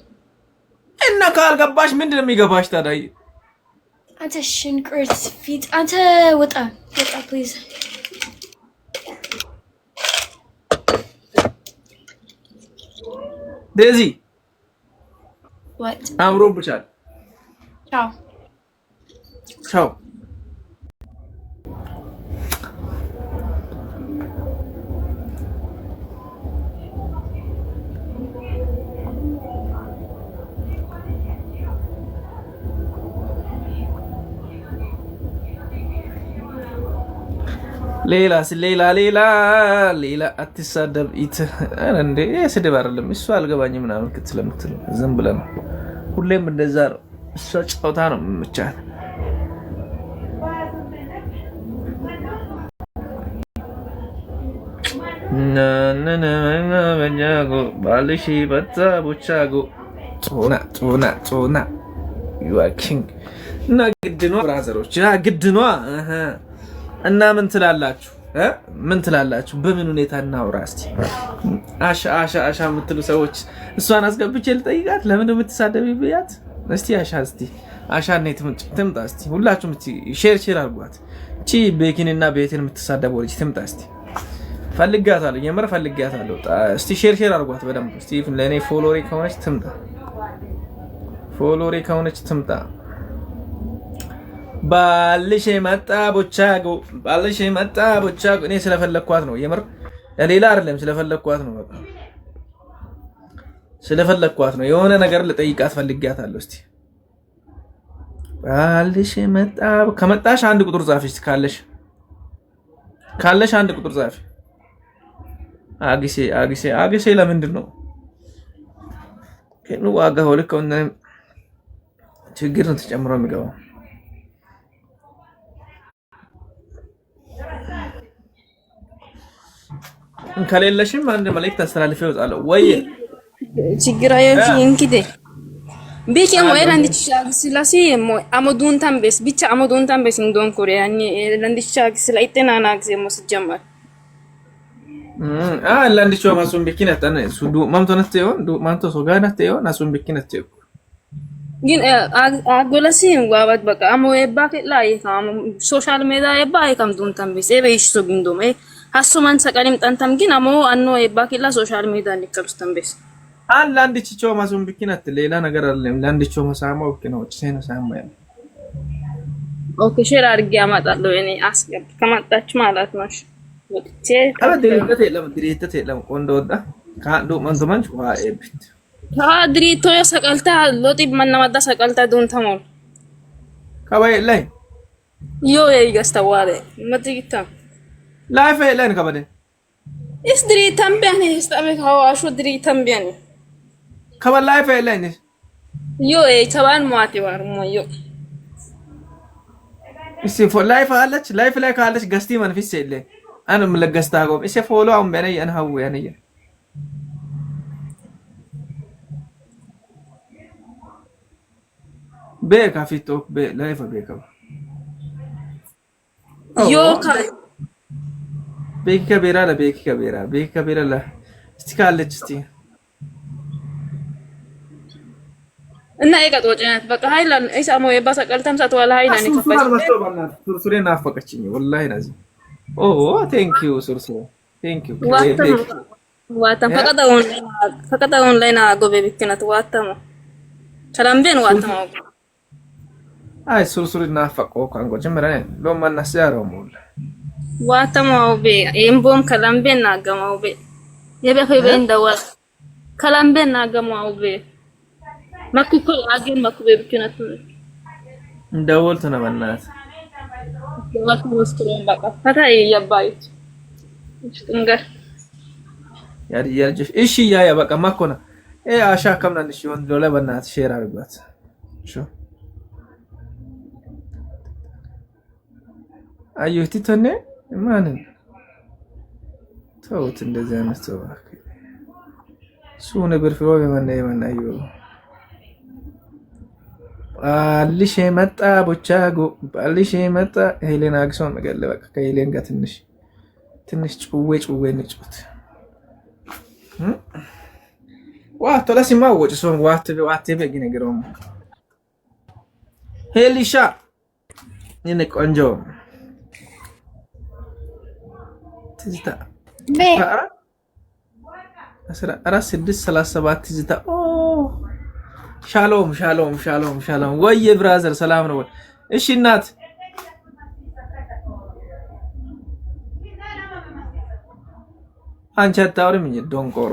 እና ካልገባሽ ምንድነው የሚገባሽ ታዲያ አንተ ሽንኩርት ፊት አንተ ወጣ ፕሊዝ ዴዚ what አምሮብሻል ቻው ቻው ሌላ አትሳደብ እንዴ ስድብ አይደለም እሱ አልገባኝ ምናምን ክትለምትል ዝም ብለን ሁሌም እንደዛ ነው እሱ ጫውታ ነው የምቻል በኛጎ ባልሺ በዛ ቦቻጎ ጾና you are king እና ግድ ነው ብራዘሮች ግድ ነው እና ምን ትላላችሁ ምን ትላላችሁ? በምን ሁኔታ እናውራ እስቲ? አሻ የምትሉ ሰዎች እሷን አስገብቼ ልጠይቃት። ለምን የምትሳደቢ ብያት? እስቲ አሻ ነይ ትምጣ እስቲ። ሁላችሁም ሼር አድርጓት። እቺ ቤኪንና ቤቴን የምትሳደበው ልጅ ትምጣ እስቲ። ፈልጋታለሁ፣ የምር ፈልጋታለሁ። እስቲ ሼር አድርጓት በደንብ እስቲ። ለኔ ፎሎወሬ ከሆነች ትምጣ። ባልሽ መጣ ቦቻጎ እኔ ስለፈለኳት ነው፣ የምር ሌላ አይደለም። ስለፈለኳት ነው፣ በቃ ስለፈለኳት ነው። የሆነ ነገር ልጠይቃት ፈልጋታለሁ። እስቲ ባልሽ መጣ። ከመጣሽ አንድ ቁጥር ጻፊ እስቲ፣ ካለሽ አንድ ቁጥር ጻፊ። አግሴ ለምንድን ነው ከኑ ዋጋ ሆልከው እና ችግር ነው ተጨምሮ የሚገባው? ከሌለሽም አንድ መልእክት አስተላልፈ ይወጣለሁ ወይ ችግር አይሆን እንግዲህ ቢኬ ሞይ ለንዲቻግ ስለሲ ሞይ አሞዱን ታምበስ ብቻ አሞዱን ታምበስ እንደሆን ኮሪያ ለንዲቻግ ስለይተና ናግዜ መስጀመር ለንዲቻ ማሱን ቢኪነት አነ ሱዱ ማምቶነት ይሆን ማንቶ ሶጋናት ይሆን አሱን ቢኪነት ይሆን ግን አጎለሲ ዋባት በቃ አሞ የባከ ላይ ሶሻል ሚዲያ የባይ ከምዱን ታምበስ ኤበይሽ ሶግንዶም ሀሱማን ሰቀሊም ጠንተም ግን አሞ አኖ የባከላ ሶሻል ሚዲያ ንከሩስ ታምበስ ለአንድችቾ ማሱን ቢኪነት ሌላ ነገር አይደለም። ለአንድቾ መሳማው ነው ሲነ ሳማያ ኦኬ ሼር አድርጌ አመጣለሁ እኔ አስገብ ከመጣች ማለት ነው። ወጥቼ ድሪት የለም ቆንጆ ወጣ ካንዱ መንዘማንች ዋኤብት ድሪቶ ሰቀልታ ሎጢ መናማዳ ሰቀልታ ዱን ተሞል ከበይ ላይ ዮ ይገስተዋለ መጥይታ ላይፍ ላይ ከበደ is ድሪተም ቢያኔ ስታበ ካዋሹ ድሪተም ቢያኔ ከበላይ ፈለኝ ዮ ተባን ማቲ ዋር ሞዮ እሺ ላይፍ አለች ላይፍ ላይ ካለች ገስቲ መንፈስ የለ አንም ለገስታ ቆም እሺ ፎሎ አሁን በኔ አንሃው ያኔ ቤካ ፊቶክ ላይፍ ቤካ ዮ ቤካ ቤራ ላ እስቲ ካለች እስቲ እና ይቀጥወጭነት በቃ ሃይላን ኢሳሞ የባሰቀልተም ሰጥዋላ ሃይላን ይከፈች ሱርሱሬ ናፈቀችኝ ወላሂ ናዚ ቴንክ ዩ ሱርሱሬ ቴንክ ዩ ዋታም ፈቀዳውን ላይ ና ጎቤ ቢክነት ዋታም ሰላምቤን ዋታም አይ ሱርሱሬ ናፈቆ ካንጎ ጀመረ ሎማናስ ያረው ሙሉ ዋታም አውቤ ኤምቦም ከላምቤን ናገማውቤ የበፈበ እንደዋ ከላምቤን ናገማውቤ ማክኩ አገን ማክኩ በብክነት እንደወልት ነው በእናት ማክኩ ወስከረን በቃ ፈታ ያባይት እንገር ያልጅ እሺ ያ በቃ ማኮና አሻ ከምናንሽ ይሆን ዶላ በእናት ሼር አድርጓት ሹ አዩቲ ተነ ማንን ተውት እንደዚህ አይነት ሰው ሱነ ብርፍሮ የማናዩ ባልሽ መጣ ቦቻጎ ባልሽ መጣ ሄሌና አግሶን መገለ በቃ ከሄሌን ጋር ትንሽ ጭዌ ንጭት ዋት ለሲማ ወጭ ሶን ዋት በጊ ነገረው ሄሊሻ እኔ ቆንጆ ትዝታ አራት 637 ትዝታ ሻሎም ወይ ብራዘር ሰላም ነው። እሺ እናት አንቺ አታውሪም እንዴ ዶንቆሮ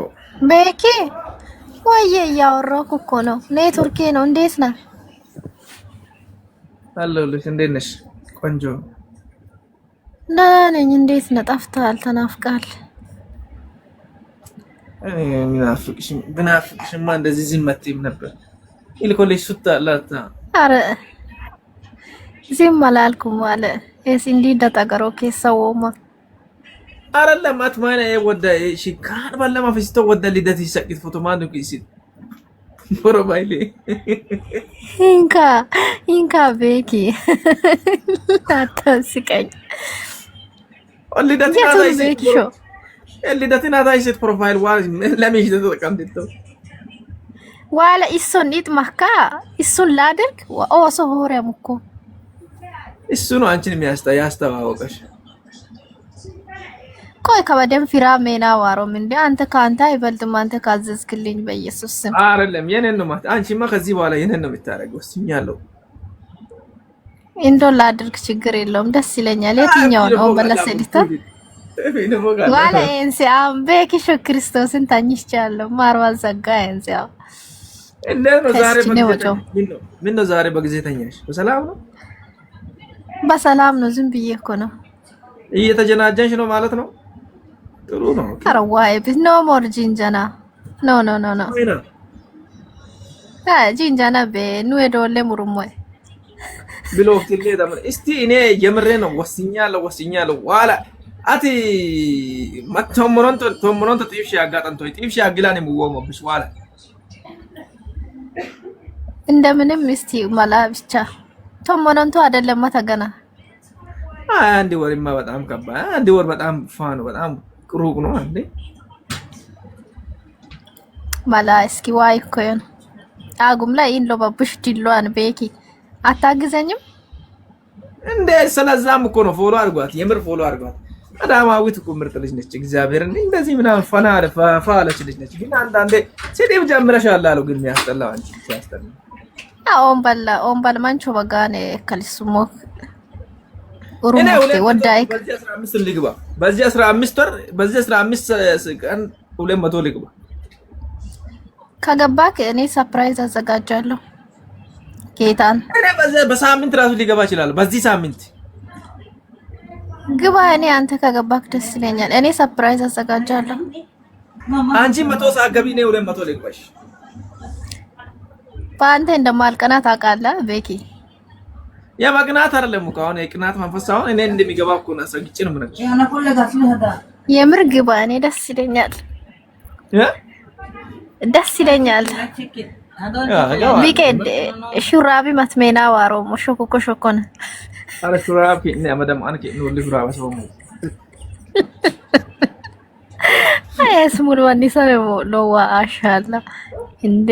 ቤኪ ወይ ያወራኩ እኮ ነው ኔትወርኬ ነው እንዴት ነህ አለሁልሽ እንዴት ነሽ ቆንጆ ነኝ እንዴት ነህ ጠፍተሃል ተናፍቃል ብናፍቅሽማ እንደዚህ ዝም አትይም ነበር ይልኮልሽ ሱታላታ አረ ዝም አላልኩም አለ እስ እንዲ እንደተቀረው ከሰውማ አይደለም አትማና ወደ እሺ ካር ባለማ ፍስቶ ወደ ልደት ይሰቅት ፎቶ ማን ነው ይሲ ፕሮባይሌ ኢንካ ቤኪ አታስቀኝ ልደትን አታይሴት ፕሮፋይል ለምን ተጠቀምት ዋለ እሱን ይጥማካ እሱን ላድርግ ኦሶ ሆረም እኮ እሱ ነው አንቺን ያስተዋወቀሽ። ቆይ ከበደም ፊራ ሜና ዋሮም እንዴ አንተ ካንተ አይበልጥም። አንተ ካዘዝክልኝ በኢየሱስ ስም አይደለም የኔን ነው ማለት አንቺማ ከዚህ በኋላ የኔን ነው የምታረገው። ወስኛለሁ እንዶ ላድርግ ችግር የለውም ደስ ይለኛል። የትኛው ነው በለሰዲታ ዋለ እንሲያም በኪሾ ክርስቶስን ታኝቻለሁ ማርዋን ዘጋ እንሲያው እንደው ዛሬ ምን ነው ዛሬ በጊዜ ተኛሽ? በሰላም ነው? በሰላም ነው። ዝም ብዬ እኮ ነው። እየተጀናጀንሽ ነው ማለት ነው? ጥሩ ነው። አረዋይ ቢኖ ሞር ጂንጃና ኖ ጂንጃና በኑ ሄዶለ ሙሩሞይ ብሎክ ትሌ ደም እስቲ እኔ የምሬ ነው ወስኛለሁ ዋላ አቲ ቶሞኖንቶ ጢፍሽ ያጋጠንቶ ጢፍሽ ያግላን ሙወሞብሽ ዋላ እንደምንም እስቲ ማላ ብቻ ቶሞኖንቶ አይደለም ማታገና አንድ ወርማ በጣም ከባድ አንድ ወር በጣም ፋን በጣም ሩቅ ነው አንዴ ማላ እስኪ ዋይ ኮይን አጉም ላይ ኢንሎ ባቡሽ ዲሏን ቤኪ አታግዘኝም እንዴ? ስለዛም እኮ ነው ፎሎ አድርጓት፣ የምር ፎሎ አድርጓት። አዳማዊት እኮ ምርጥ ልጅ ነች። እግዚአብሔር እንደዚህ ምናምን ፈና ፋለች ልጅ ነች። ግን አንዳንዴ ሲዲብ ጀምረሻል አሉ ግን የሚያስጠላው አንቺ ሲያስጠላ ኦምባል ማንቾ በጋኔ ከልስሞ ኡሩሙቴ ወዳይ በዚህ 15 ቀን 200 ልግባ ከገባክ እኔ ሰርፕራይዝ አዘጋጃለሁ። ጌታን እኔ በሳምንት ራሱ ሊገባ ይችላል። በዚህ ሳምንት ግባ። እኔ አንተ ከገባክ ደስ ይለኛል። እኔ ሰርፕራይዝ አዘጋጃለሁ። አንቺ 100 ሰዓት ገቢ ነው 200 ልግባሽ። በአንተ እንደማልቀና ታውቃለህ ቤኪ። የማቅናት አይደለም እኮ አሁን የቅናት መንፈስ አሁን እኔ እንደሚገባ እኮ ነው አሰግጭ ነው ማለት የምር ግባ። እኔ ደስ ይለኛል ደስ ይለኛል። ቢቀድ ሹራቢ ማትሜና ዋሮ ሞሾኮ ሾኮነ አረ ሹራቢ እኔ አመደም አንከ ነው ሹራባ ሰው አይስ ሙሉ ወንዲ ሰው ነው አሻላ እንዴ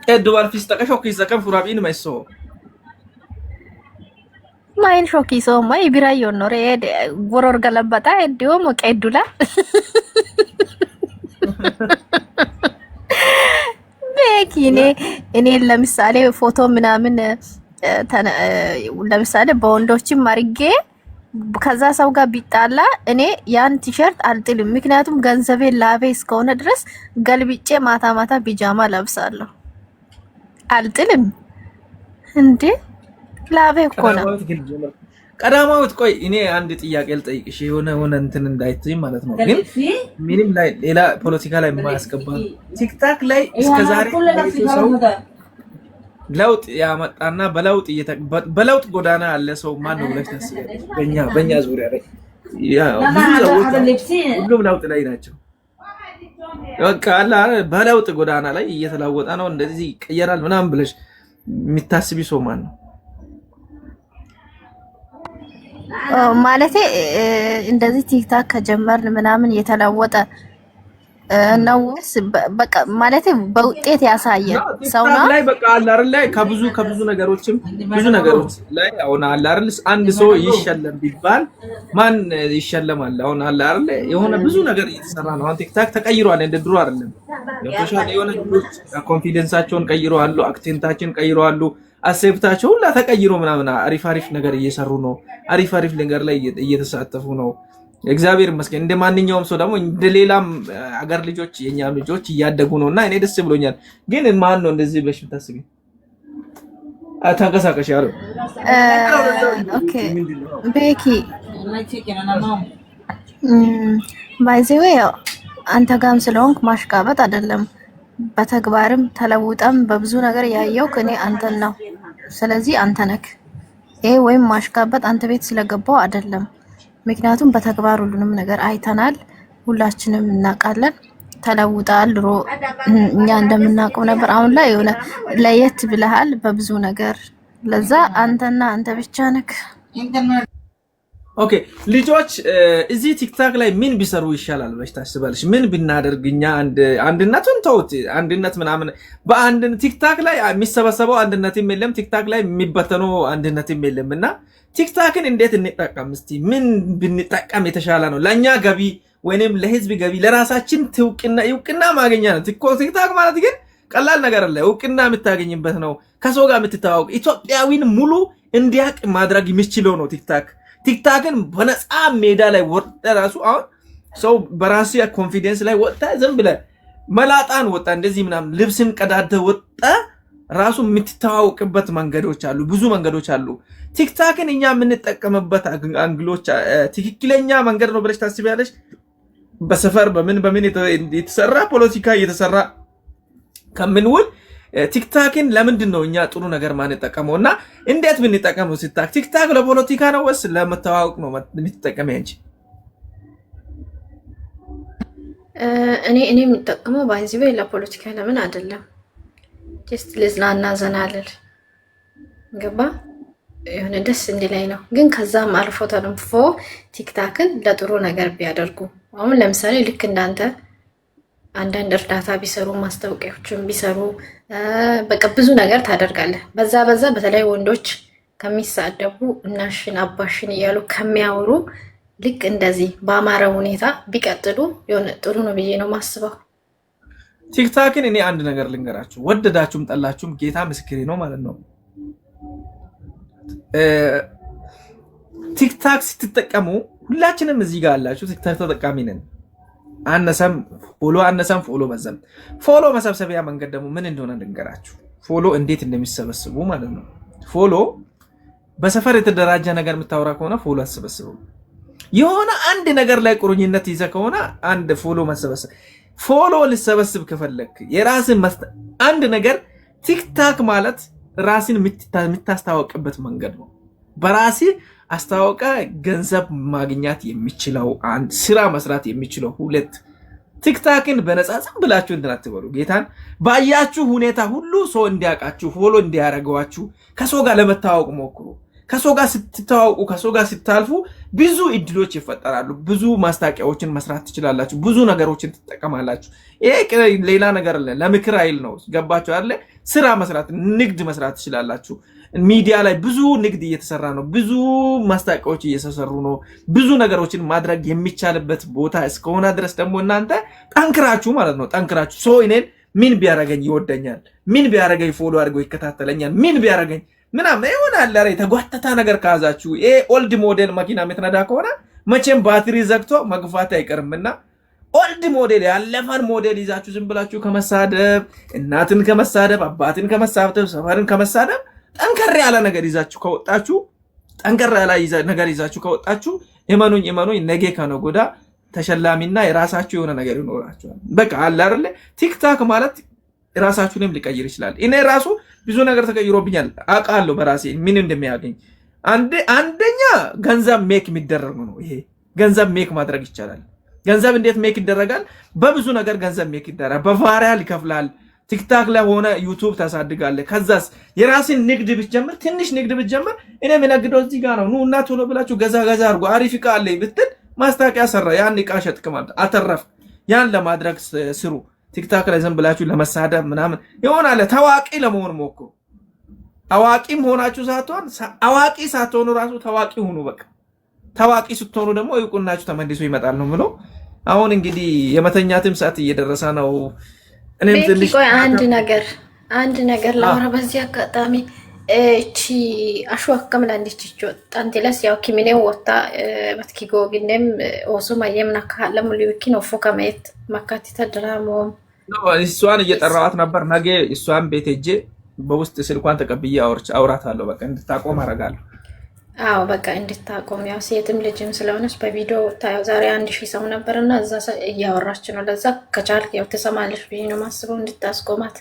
ኤድዋር ፊስታ ከሾኪ ዘከም ሹራቢ ነው ማይሶ ማይን ሾኪ ሰው ማይ ቢራዮ ነው ሬድ ጎሮር ገለበጣ ኤዲዮ ሞቀዱላ ቤኪ እኔ ለምሳሌ ፎቶ ምናምን ለምሳሌ በወንዶችም አርጌ ከዛ ሰው ጋር ቢጣላ እኔ ያን ቲሸርት አልጥልም። ምክንያቱም ገንዘቤ ላቤ እስከሆነ ድረስ ገልብጬ ማታ ቢጃማ ለብሳለሁ። አልጥልም እንዴ ላቤ እኮ ነው። ቀዳማውት ቆይ እኔ አንድ ጥያቄ ልጠይቅሽ የሆነ እንትን እንዳይትይ ማለት ነው። ግን ምንም ላይ ሌላ ፖለቲካ ላይ የማያስገባ ቲክታክ ላይ እስከዛሬ ሰው ለውጥ ያመጣና በለውጥ ጎዳና ያለ ሰው ማን ነው ብለሽ ታስቢያለሽ? በእኛ ዙሪያ ላይ ሁሉም ለውጥ ላይ ናቸው። በቃ አላ በለውጥ ጎዳና ላይ እየተለወጠ ነው እንደዚህ ይቀየራል ምናምን ብለሽ የሚታስቢ ሰው ማን ነው? ማለቴ እንደዚህ ቲክታክ ከጀመርን ምናምን የተለወጠ ነው በቃ ማለቴ በውጤት ያሳየ ሰው ነው ላይ በቃ አላር ላይ ከብዙ ነገሮችም ብዙ ነገሮች ላይ አሁን አላር አንድ ሰው ይሸለም ቢባል ማን ይሸለማል? አሁን አላር ላይ የሆነ ብዙ ነገር እየተሰራ ነው። አሁን ቲክታክ ተቀይሯል፣ እንደ ድሮ አይደለም። የሶሻል የሆነ ኮንፊደንሳቸውን ቀይረዋል፣ አክሴንታቸውን ቀይረዋል፣ አሴፕታቸው ሁላ ተቀይሮ ምናምን አሪፍ ነገር እየሰሩ ነው። አሪፍ ነገር ላይ እየተሳተፉ ነው። እግዚአብሔር ይመስገን። እንደ ማንኛውም ሰው ደግሞ እንደ ሌላም አገር ልጆች የኛም ልጆች እያደጉ ነውና እኔ ደስ ብሎኛል። ግን ማን ነው እንደዚህ ብለሽ የምታስቢ? ተንቀሳቀሽ ያለው ኦኬ ቤኪ ባይዘው ያው አንተ ጋም ስለሆንክ ማሽቃበጥ አይደለም። በተግባርም ተለውጠም በብዙ ነገር ያየው ከኔ አንተን ነው። ስለዚህ አንተ ነክ ይሄ ወይም ማሽቃበጥ አንተ ቤት ስለገባው አይደለም። ምክንያቱም በተግባር ሁሉንም ነገር አይተናል፣ ሁላችንም እናውቃለን። ተለውጣል። ድሮ እኛ እንደምናውቀው ነበር። አሁን ላይ የሆነ ለየት ብለሃል በብዙ ነገር ለዛ አንተና አንተ ብቻ ነክ። ኦኬ ልጆች እዚህ ቲክታክ ላይ ምን ቢሰሩ ይሻላል ብለሽ ታስባለሽ? ምን ብናደርግኛ አንድነቱን ተውት፣ አንድነት ምናምን በአንድ ቲክታክ ላይ የሚሰበሰበው አንድነትም የለም፣ ቲክታክ ላይ የሚበተነው አንድነትም የለምና ቲክታክን እንዴት እንጠቀም? እስቲ ምን ብንጠቀም የተሻለ ነው ለኛ ገቢ ወይንም ለህዝብ ገቢ ለራሳችን እውቅና ማግኛ ነው። ቲክታክ ማለት ግን ቀላል ነገር አለ። እውቅና የምታገኝበት ነው። ከሰው ጋር የምትተዋወቅ ኢትዮጵያዊን ሙሉ እንዲያቅ ማድረግ የሚችለው ነው ቲክታክ። ቲክታክን በነፃ ሜዳ ላይ ወጣ ራሱ አሁን ሰው በራሱ ኮንፊደንስ ላይ ወጣ ዝም ብለ መላጣን ወጣ እንደዚህ ምናምን ልብስን ቀዳደ ወጣ ራሱ የምትተዋወቅበት መንገዶች አሉ፣ ብዙ መንገዶች አሉ። ቲክታክን እኛ የምንጠቀምበት አንግሎች ትክክለኛ መንገድ ነው ብለሽ ታስቢያለሽ? በሰፈር በምን የተሰራ ፖለቲካ እየተሰራ ከምንውል ቲክታክን ለምንድን ነው እኛ ጥሩ ነገር ማንጠቀመው እና እንዴት ብንጠቀመው? ቲክታክ ለፖለቲካ ነው ወይስ ለመተዋወቅ ነው የምትጠቀመው እንጂ? እኔ የምጠቀመው ባይዚቤ ለፖለቲካ ለምን አይደለም፣ ጀስት ልዝናና ዘና ልል ገባ የሆነ ደስ እንዲላይ ነው። ግን ከዛም አልፎ ተርፎ ቲክታክን ለጥሩ ነገር ቢያደርጉ አሁን ለምሳሌ ልክ እንዳንተ አንዳንድ እርዳታ ቢሰሩ ማስታወቂያዎችን ቢሰሩ በቃ ብዙ ነገር ታደርጋለህ። በዛ በተለይ ወንዶች ከሚሳደቡ እናሽን አባሽን እያሉ ከሚያወሩ ልክ እንደዚህ በአማረ ሁኔታ ቢቀጥሉ የሆነ ጥሩ ነው ብዬ ነው ማስበው። ቲክታክን እኔ አንድ ነገር ልንገራችሁ፣ ወደዳችሁም ጠላችሁም ጌታ ምስክሬ ነው ማለት ነው። ቲክታክ ስትጠቀሙ ሁላችንም እዚህ ጋር አላችሁ ቲክታክ ተጠቃሚ ነን። አነሰም ፎሎ በዛም ፎሎ መሰብሰቢያ መንገድ ደግሞ ምን እንደሆነ ልንገራችሁ። ፎሎ እንዴት እንደሚሰበስቡ ማለት ነው። ፎሎ በሰፈር የተደራጀ ነገር የምታወራ ከሆነ ፎሎ አሰበስቡ። የሆነ አንድ ነገር ላይ ቁርኝነት ይዘ ከሆነ አንድ ፎሎ መሰበሰብ ፎሎ ልሰበስብ ከፈለክ የራስን አንድ ነገር ቲክታክ ማለት ራስን የምታስተዋወቅበት መንገድ ነው። በራሲ አስተዋወቀ ገንዘብ ማግኛት የሚችለው አንድ ስራ መስራት የሚችለው ሁለት ቲክታክን በነፃ ዝም ብላችሁ እንድናትበሉ ጌታን ባያችሁ ሁኔታ ሁሉ ሰው እንዲያውቃችሁ ፎሎ እንዲያረጋችሁ ከሰው ጋር ለመታወቅ ሞክሩ። ከሰው ጋር ስትተዋወቁ ከሰው ጋር ስታልፉ ብዙ እድሎች ይፈጠራሉ። ብዙ ማስታወቂያዎችን መስራት ትችላላችሁ። ብዙ ነገሮችን ትጠቀማላችሁ። ይሄ ሌላ ነገር አለ ለምክር አይል ነው። ገባችሁ አይደል? ስራ መስራት ንግድ መስራት ትችላላችሁ። ሚዲያ ላይ ብዙ ንግድ እየተሰራ ነው። ብዙ ማስታወቂያዎች እየተሰሩ ነው። ብዙ ነገሮችን ማድረግ የሚቻልበት ቦታ እስከሆነ ድረስ ደግሞ እናንተ ጠንክራችሁ ማለት ነው ጠንክራችሁ ሰው እኔን ምን ቢያረገኝ ይወደኛል፣ ምን ቢያረገኝ ፎሎ አድርጎ ይከታተለኛል፣ ምን ቢያረገኝ ምናምን ይሆናል። አረ የተጓተታ ነገር ካዛችሁ ይሄ ኦልድ ሞዴል መኪና የምትነዳ ከሆነ መቼም ባትሪ ዘግቶ መግፋት አይቀርምና ኦልድ ሞዴል ያለፈን ሞዴል ይዛችሁ ዝም ብላችሁ ከመሳደብ እናትን ከመሳደብ አባትን ከመሳደብ ሰፈርን ከመሳደብ ጠንከር ያለ ነገር ይዛችሁ ከወጣችሁ እመኑኝ ነገ ከነጎዳ ተሸላሚና የራሳችሁ የሆነ ነገር ይኖራችኋል። በቃ አለ አይደል? ቲክታክ ማለት ራሳችሁንም ሊቀይር ይችላል። እኔ ራሱ ብዙ ነገር ተቀይሮብኛል አውቃለሁ በራሴ ምን እንደሚያገኝ። አንደኛ ገንዘብ ሜክ የሚደረግ ነው። ይሄ ገንዘብ ሜክ ማድረግ ይቻላል። ገንዘብ እንዴት ሜክ ይደረጋል? በብዙ ነገር ገንዘብ ሜክ ይደረጋል። በቫሪያል ይከፍላል። ቲክታክ ላይ ሆነ ዩቲዩብ ታሳድጋለህ። ከዛስ የራስን ንግድ ብትጀምር ትንሽ ንግድ ብትጀምር እኔ የምነግደው እዚህ ጋር ነው ኑ እና ቶሎ ብላችሁ ገዛ አድርጎ አሪፍ ዕቃ አለኝ ብትል ማስታወቂያ ሰራ ያን ዕቃ ሸጥክ ማለት አተረፍ። ያን ለማድረግ ስሩ። ቲክታክ ላይ ዝም ብላችሁ ለመሳደብ ምናምን ይሆናል። ታዋቂ ለመሆን ሞክሩ። አዋቂም ሆናችሁ ሳትሆን አዋቂ ሳትሆኑ ራሱ ታዋቂ ሁኑ። በቃ ታዋቂ ስትሆኑ ደግሞ እውቅናችሁ ተመልሶ ይመጣል ነው ምለው። አሁን እንግዲህ የመተኛትም ሰዓት እየደረሰ ነው። እኔም ትንሽ ቆይ አንድ ነገር ላወራ በዚህ አጋጣሚ እቺ አሽዋ ከምላንዲች ጣንቴላስ ያው ኪሚኔ ወጣ በትኪጎ ግንም ኦሱማ የምናካ ለሙሊውኪ ነው ፎካሜት ማካቲ ተድራሞ እሷን እየጠራዋት ነበር። ነገ እሷን ቤት ሄጄ በውስጥ ስልኳን ተቀብዬ አውራታለሁ። በቃ እንድታቆም አደርጋለሁ። አዎ በቃ እንድታቆም ያው ሴትም ልጅም ስለሆነች በቪዲዮ ታየው ዛሬ 1000 ሰው ነበርና እዛ እያወራች ነው። ለዛ ከቻልክ ያው ትሰማለሽ ብዬ ነው ማስበው እንድታስቆማት።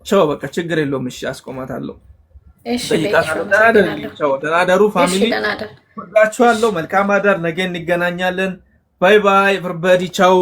ቻው በቃ ችግር የለውም። እሺ አስቆማታለሁ። እሺ ተናደሩ ፋሚሊ ወዳችኋለሁ። መልካም አዳር። ነገ እንገናኛለን። ባይ ባይ ኤቨሪባዲ ቻው።